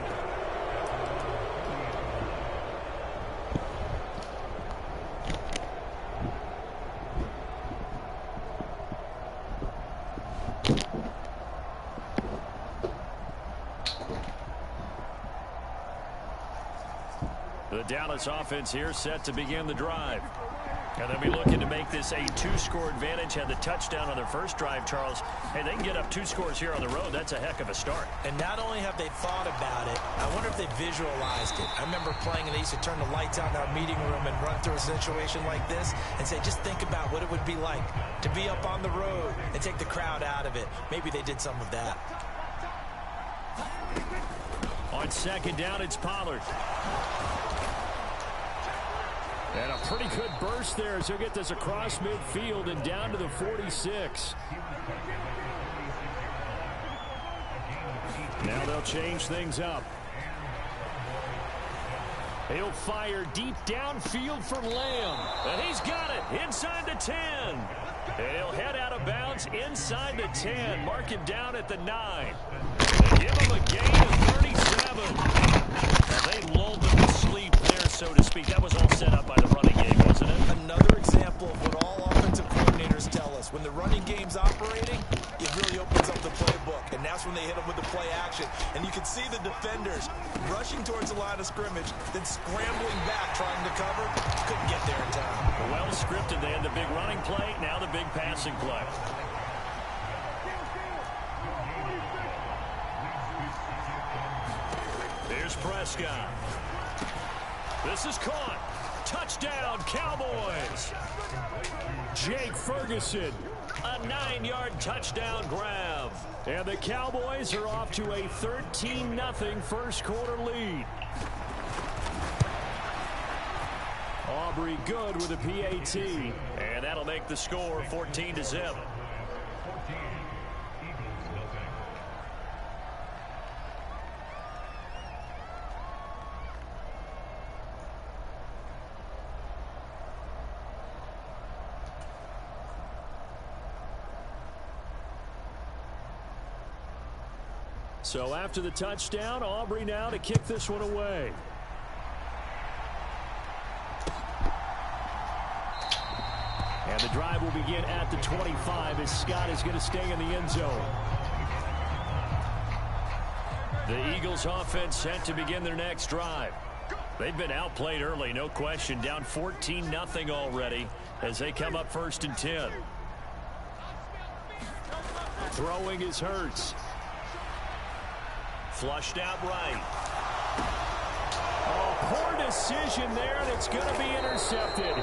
The Dallas offense here set to begin the drive. And they'll be looking to make this a 2-score advantage. Had the touchdown on their first drive, Charles. Hey, they can get up 2 scores here on the road. That's a heck of a start. And not only have they thought about it, I wonder if they visualized it. I remember playing, and they used to turn the lights out in our meeting room and run through a situation like this and say, just think about what it would be like to be up on the road and take the crowd out of it. Maybe they did some of that. On second down, it's Pollard. And a pretty good burst there as he'll get this across midfield and down to the 46. Now they'll change things up. He'll fire deep downfield for Lamb. And he's got it inside the 10. And he'll head out of bounds inside the 10. Mark him down at the 9. They give him a gain of 37. And they lulled them to sleep there, so to speak. That was all set up by the running game, wasn't it? Another example of what all offensive coordinators tell us. When the running game's operating, it really opens up the playbook. And that's when they hit them with the play action. And you can see the defenders rushing towards the line of scrimmage, then scrambling back, trying to cover. Couldn't get there in time. Well scripted. They had the big running play, now the big passing play. Here's Prescott. This is caught. Touchdown, Cowboys. Jake Ferguson. A 9-yard touchdown grab. And the Cowboys are off to a 13-0 first quarter lead. Aubrey good with a PAT. And that'll make the score 14-0. So after the touchdown, Aubrey now to kick this one away. And the drive will begin at the 25 as Scott is going to stay in the end zone. The Eagles offense set to begin their next drive. They've been outplayed early, no question. Down 14-0 already as they come up 1st and 10. Throwing is Hurts. Flushed out right. Oh, poor decision there, and it's going to be intercepted.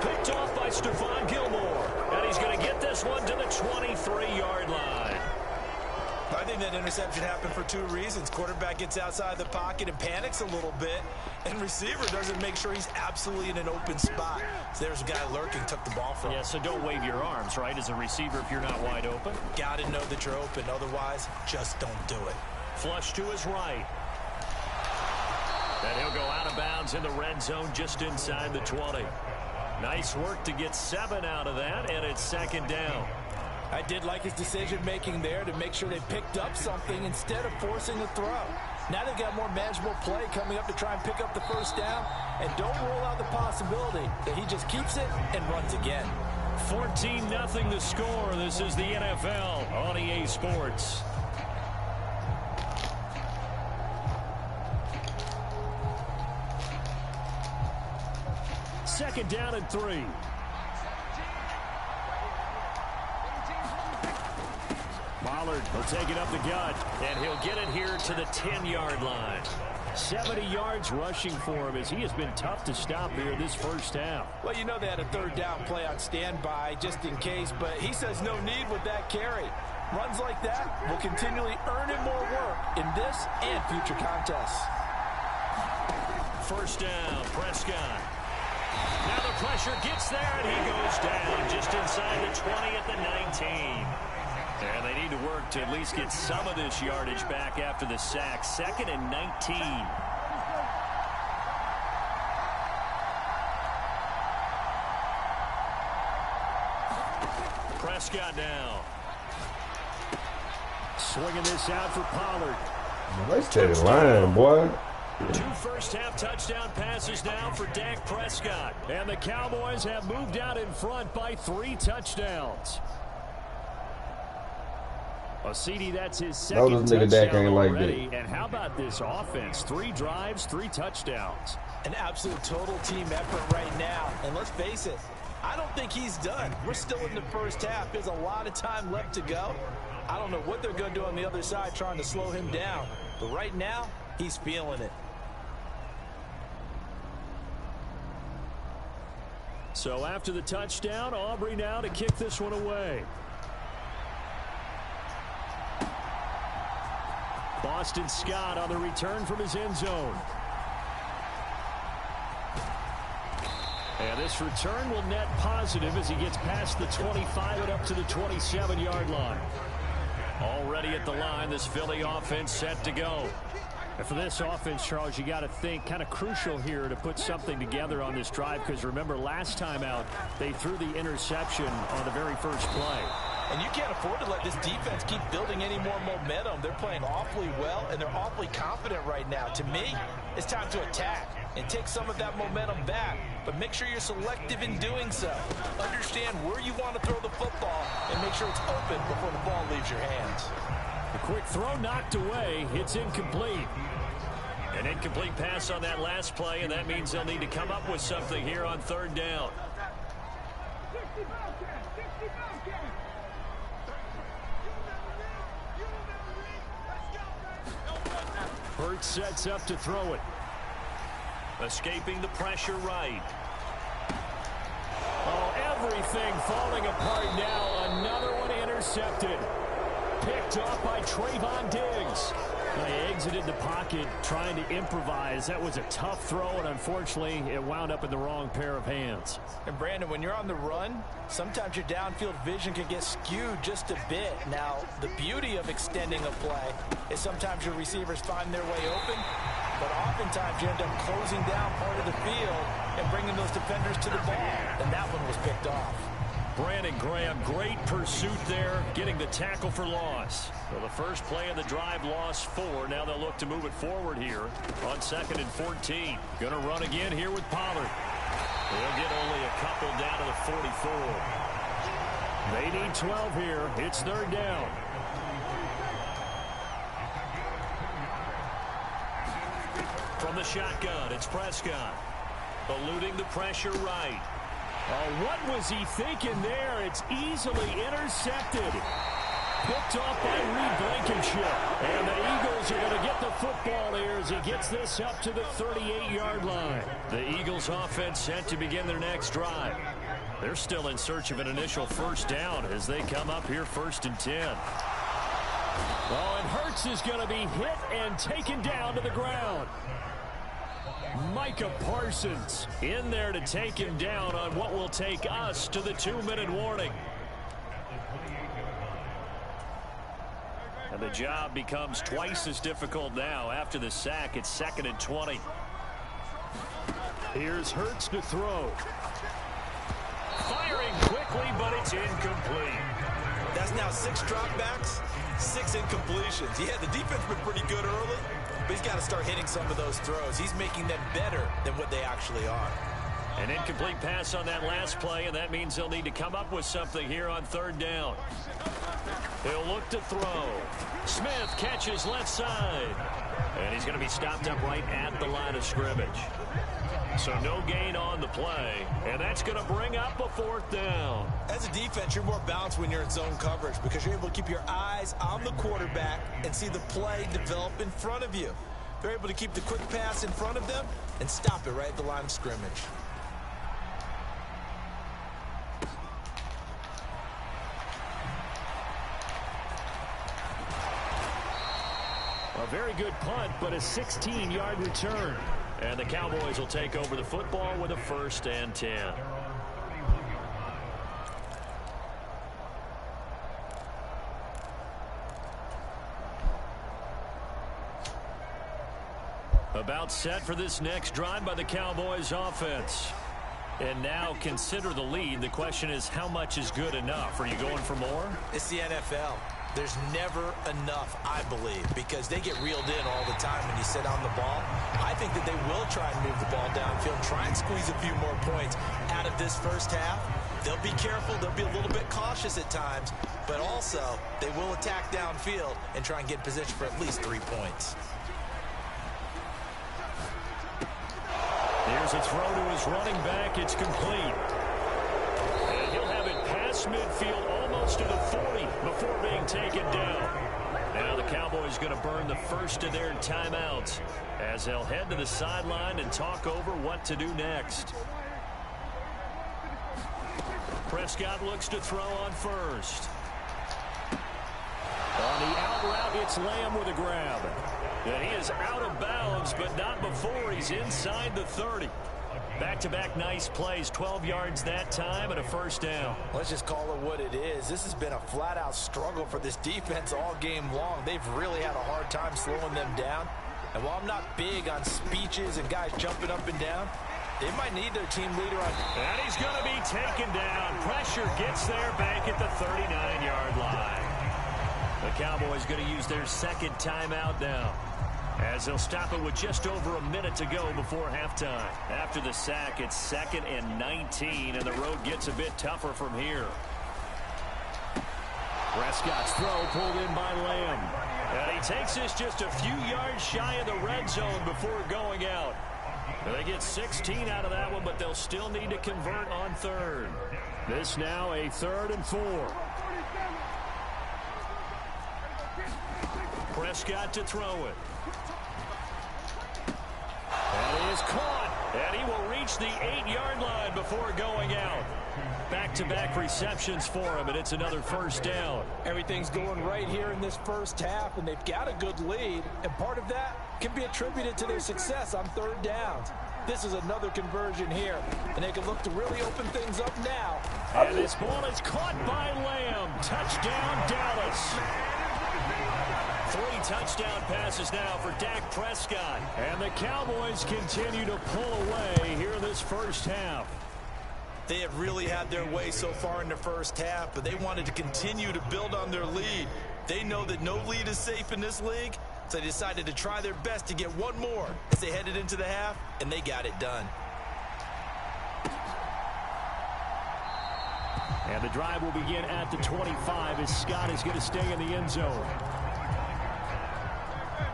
Picked off by Stephon Gilmore. And he's going to get this one to the 23-yard line. I think that interception happened for 2 reasons. Quarterback gets outside the pocket and panics a little bit, and receiver doesn't make sure he's absolutely in an open spot. So there's a guy lurking, took the ball from him. Yeah, so don't wave your arms, right, as a receiver if you're not wide open. Got to know that you're open. Otherwise, just don't do it. Flush to his right. And he'll go out of bounds in the red zone just inside the 20. Nice work to get 7 out of that, and it's 2nd down. I did like his decision-making there to make sure they picked up something instead of forcing a throw. Now they've got more manageable play coming up to try and pick up the 1st down, and don't rule out the possibility that he just keeps it and runs again. 14-0 the score. This is the NFL on EA Sports. Second down and 3. Pollard will take it up the gut, and he'll get it here to the 10-yard line. 70 yards rushing for him as he has been tough to stop here this first half. Well, you know they had a third down play on standby just in case, but he says no need with that carry. Runs like that will continually earn him more work in this and future contests. First down, Prescott. Now the pressure gets there, and he goes down just inside the 20 at the 19. And they need to work to at least get some of this yardage back after the sack. 2nd and 19. Prescott now. Swinging this out for Pollard. Nice steady line, boy. 2 first-half touchdown passes now for Dak Prescott. And the Cowboys have moved out in front by 3 touchdowns. Well, CD, that's his second touchdown already. And how about this offense? 3 drives, 3 touchdowns. An absolute total team effort right now. And let's face it, I don't think he's done. We're still in the first half. There's a lot of time left to go. I don't know what they're going to do on the other side trying to slow him down. But right now, he's feeling it. So after the touchdown, Aubrey now to kick this one away. Boston Scott on the return from his end zone. And this return will net positive as he gets past the 25 and up to the 27-yard line. Already at the line, this Philly offense set to go. And for this offense, Charles, you got to think kind of crucial here to put something together on this drive, because remember last time out they threw the interception on the very first play. And you can't afford to let this defense keep building any more momentum. They're playing awfully well, and they're awfully confident right now. To me, it's time to attack and take some of that momentum back. But make sure you're selective in doing so. Understand where you want to throw the football and make sure it's open before the ball leaves your hands. The quick throw knocked away. It's incomplete. An incomplete pass on that last play, and that means they'll need to come up with something here on 3rd down. Hurts sets up to throw it. Escaping the pressure right. Oh, everything falling apart now. Another one intercepted. Picked off by Trayvon Diggs. He exited the pocket trying to improvise. That was a tough throw, and unfortunately, it wound up in the wrong pair of hands. And Brandon, when you're on the run, sometimes your downfield vision can get skewed just a bit. Now, the beauty of extending a play is sometimes your receivers find their way open, but oftentimes you end up closing down part of the field and bringing those defenders to the ball, and that one was picked off. Brandon Graham, great pursuit there, getting the tackle for loss. Well, the first play of the drive lost 4. Now they'll look to move it forward here on 2nd and 14. Going to run again here with Pollard. They'll get only a couple down to the 44. They need 12 here. It's 3rd down. From the shotgun, it's Prescott. Eluding the pressure right. Oh, what was he thinking there? It's easily intercepted. Picked off by Reed Blankenship. And the Eagles are going to get the football here as he gets this up to the 38-yard line. The Eagles offense set to begin their next drive. They're still in search of an initial first down as they come up here 1st and 10. Oh, and Hurts is going to be hit and taken down to the ground. Micah Parsons in there to take him down on what will take us to the 2-minute warning. And the job becomes twice as difficult now after the sack. It's 2nd and 20. Here's Hurts to throw. Firing quickly, but it's incomplete. That's now 6 dropbacks, 6 incompletions. Yeah, the defense been pretty good early, but he's got to start hitting some of those throws. He's making them better than what they actually are. An incomplete pass on that last play, and that means they'll need to come up with something here on 3rd down. He'll look to throw. Smith catches left side. And he's going to be stopped up right at the line of scrimmage. So no gain on the play, and that's going to bring up a 4th down. As a defense, you're more balanced when you're in zone coverage because you're able to keep your eyes on the quarterback and see the play develop in front of you. They're able to keep the quick pass in front of them and stop it right at the line of scrimmage. A very good punt, but a 16-yard return. And the Cowboys will take over the football with a 1st and 10. About set for this next drive by the Cowboys offense. And now consider the lead. The question is, how much is good enough? Are you going for more? It's the NFL. There's never enough, I believe, because they get reeled in all the time when you sit on the ball. I think that they will try and move the ball downfield, try and squeeze a few more points out of this first half. They'll be careful. They'll be a little bit cautious at times, but also they will attack downfield and try and get in position for at least 3 points. Here's a throw to his running back. It's complete. And he'll have it past midfield almost to the 40 before being taken down. Now the Cowboys going to burn the first of their timeouts as they'll head to the sideline and talk over what to do next. Prescott looks to throw on first. On the out route, it's Lamb with a grab. And he is out of bounds, but not before he's inside the 30. Back-to-back nice plays, 12 yards that time and a 1st down. Let's just call it what it is. This has been a flat-out struggle for this defense all game long. They've really had a hard time slowing them down. And while I'm not big on speeches and guys jumping up and down, they might need their team leader on. And he's going to be taken down. Pressure gets there back at the 39-yard line. The Cowboys going to use their 2nd timeout now, as they'll stop it with just over a minute to go before halftime. After the sack, it's 2nd and 19, and the road gets a bit tougher from here. Prescott's throw pulled in by Lamb. And he takes this just a few yards shy of the red zone before going out. And they get 16 out of that one, but they'll still need to convert on 3rd. This now a 3rd and 4. Prescott to throw it. And he is caught. And he will reach the 8-yard line before going out. Back-to-back receptions for him, and it's another 1st down. Everything's going right here in this first half, and they've got a good lead. And part of that can be attributed to their success on 3rd downs. This is another conversion here, and they can look to really open things up now. And this ball is caught by Lamb. Touchdown, Dallas. 3 touchdown passes now for Dak Prescott. And the Cowboys continue to pull away here in this first half. They have really had their way so far in the first half, but they wanted to continue to build on their lead. They know that no lead is safe in this league, so they decided to try their best to get one more as they headed into the half, and they got it done. And the drive will begin at the 25 as Scott is going to stay in the end zone.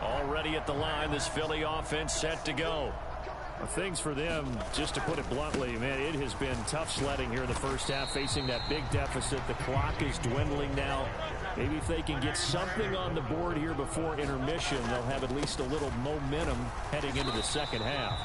Already at the line, this Philly offense set to go. Things for them, just to put it bluntly, man, it has been tough sledding here in the first half, facing that big deficit. The clock is dwindling now. Maybe if they can get something on the board here before intermission, they'll have at least a little momentum heading into the second half.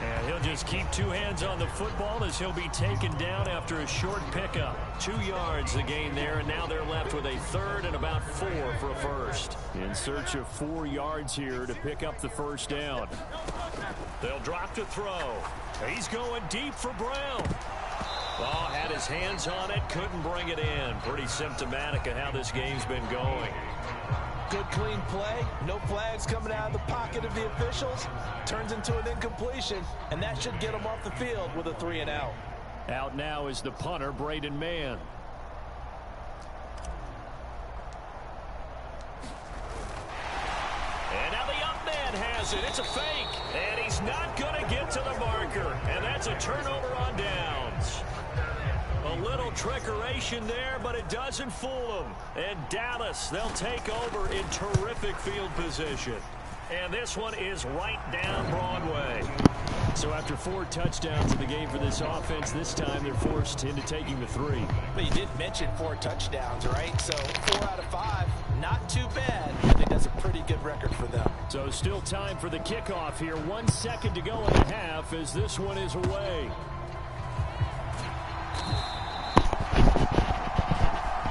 And he'll just keep 2 hands on the football as he'll be taken down after a short pickup. 2 yards the gain there, and now they're left with a 3rd and about 4 for a 1st. In search of 4 yards here to pick up the 1st down. They'll drop to throw. He's going deep for Brown. Oh, had his hands on it, couldn't bring it in. Pretty symptomatic of how this game's been going. Good, clean play. No flags coming out of the pocket of the officials. Turns into an incompletion, and that should get them off the field with a 3 and out. Out now is the punter, Braden Mann. And now the up man has it. It's a fake. And he's not going to get to the marker. And that's a turnover on downs. A little trickeration there, but it doesn't fool them. And Dallas, they'll take over in terrific field position. And this one is right down Broadway. So after 4 touchdowns in the game for this offense, this time they're forced into taking the 3. But you did mention 4 touchdowns, right? So 4 out of 5, not too bad. I think that's a pretty good record for them. So still time for the kickoff here. 1 second to go in the half as this one is away.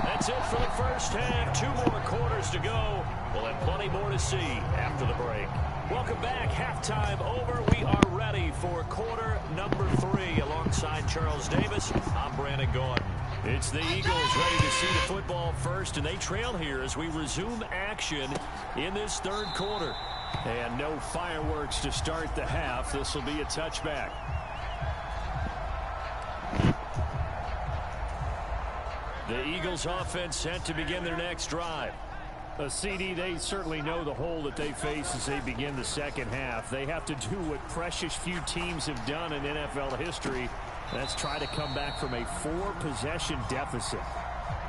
That's it for the first half. 2 more quarters to go. We'll have plenty more to see after the break. Welcome back. Halftime over. We are ready for quarter number 3. Alongside Charles Davis, I'm Brandon Gordon. It's the Eagles ready to see the football first, and they trail here as we resume action in this third quarter. And no fireworks to start the half. This will be a touchback. The Eagles offense set to begin their next drive. CD, they certainly know the hole that they face as they begin the second half. They have to do what precious few teams have done in NFL history. That's try to come back from a 4-possession deficit.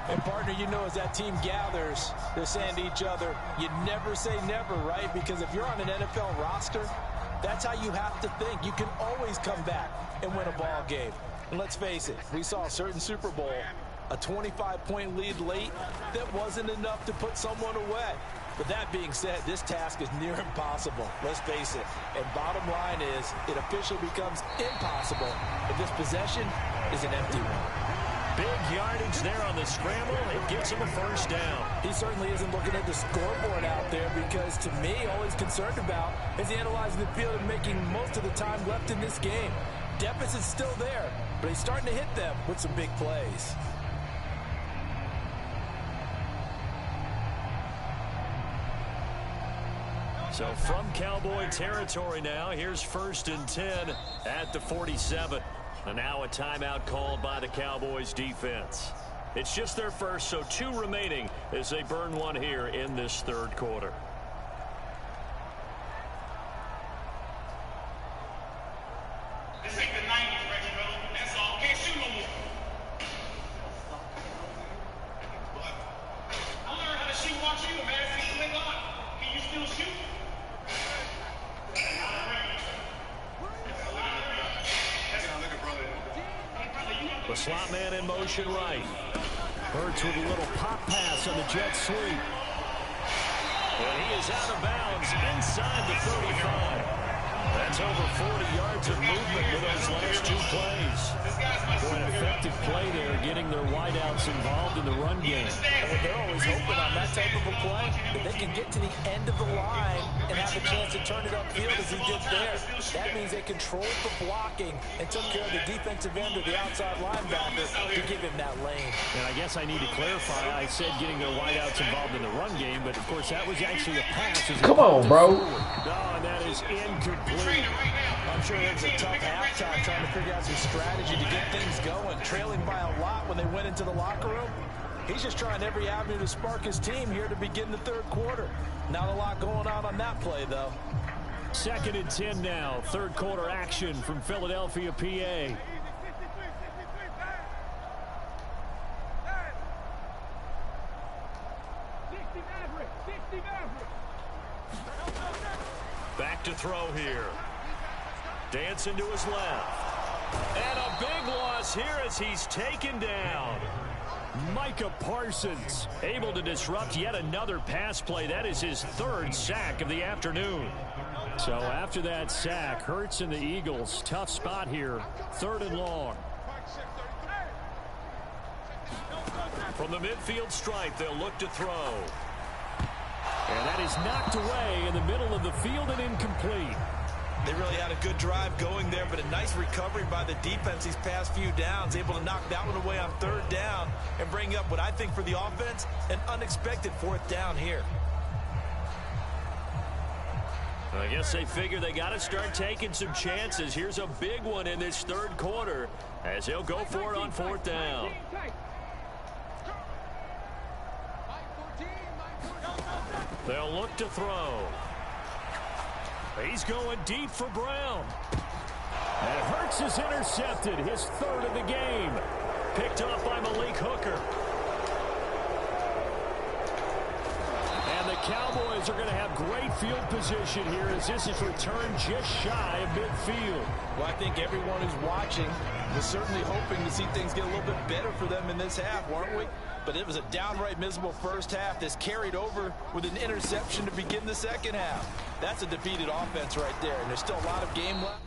And, partner, you know, as that team gathers, they're saying to each other, you never say never, right? Because if you're on an NFL roster, that's how you have to think. You can always come back and win a ball game. And let's face it, we saw a certain Super Bowl, a 25-point lead late that wasn't enough to put someone away. But that being said, this task is near impossible. Let's face it. And bottom line is, it officially becomes impossible if this possession is an empty one. Big yardage there on the scramble. It gets him a first down. He certainly isn't looking at the scoreboard out there because, to me, all he's concerned about is analyzing the field and making most of the time left in this game. Deficit's still there, but he's starting to hit them with some big plays. So from Cowboy territory now, here's 1st and 10 at the 47. And now a timeout called by the Cowboys defense. It's just their first, so 2 remaining as they burn one here in this third quarter. This ain't the 90s, Reggie Miller. That's all. Can't shoot no more. I learned how to shoot watch you, man. See, click on. Can you still shoot? The slot man in motion right. Hurts with a little pop pass on the jet sweep. And he is out of bounds inside the 35. That's over 40 yards of movement with those last 2 plays. Boy, an effective play there, getting their wideouts involved in the run game. And they're always hoping on that type of a play that they can get to the end of the line and have a chance to turn it upfield as he did there. That means they controlled the blocking and took care of the defensive end or the outside linebacker to give him that lane. And I guess I need to clarify. I said getting their wideouts involved in the run game, but of course that was actually a pass. Come on, bro. No, and that is incomplete. I'm sure it was a tough halftime trying to figure out some strategy to get things going. Trailing by a lot when they went into the locker room. He's just trying every avenue to spark his team here to begin the third quarter. Not a lot going on that play, though. 2nd and 10 now. Third quarter action from Philadelphia, PA. Back to throw here. Dancing to his left. And a big loss here as he's taken down. Micah Parsons able to disrupt yet another pass play. That is his 3rd sack of the afternoon. So after that sack, Hurts and the Eagles, tough spot here. 3rd and long. From the midfield stripe, they'll look to throw. And that is knocked away in the middle of the field and incomplete. They really had a good drive going there, but a nice recovery by the defense these past few downs, able to knock that one away on 3rd down and bring up what I think for the offense, an unexpected 4th down here. I guess they figure they got to start taking some chances. Here's a big one in this third quarter as they'll go for it on 4th down. They'll look to throw. He's going deep for Brown. And Hurts is intercepted, his 3rd of the game. Picked off by Malik Hooker. And the Cowboys are going to have great field position here as this is returned just shy of midfield. Well, I think everyone who's watching was certainly hoping to see things get a little bit better for them in this half, weren't we? But it was a downright miserable first half that's carried over with an interception to begin the second half. That's a defeated offense right there, and there's still a lot of game left.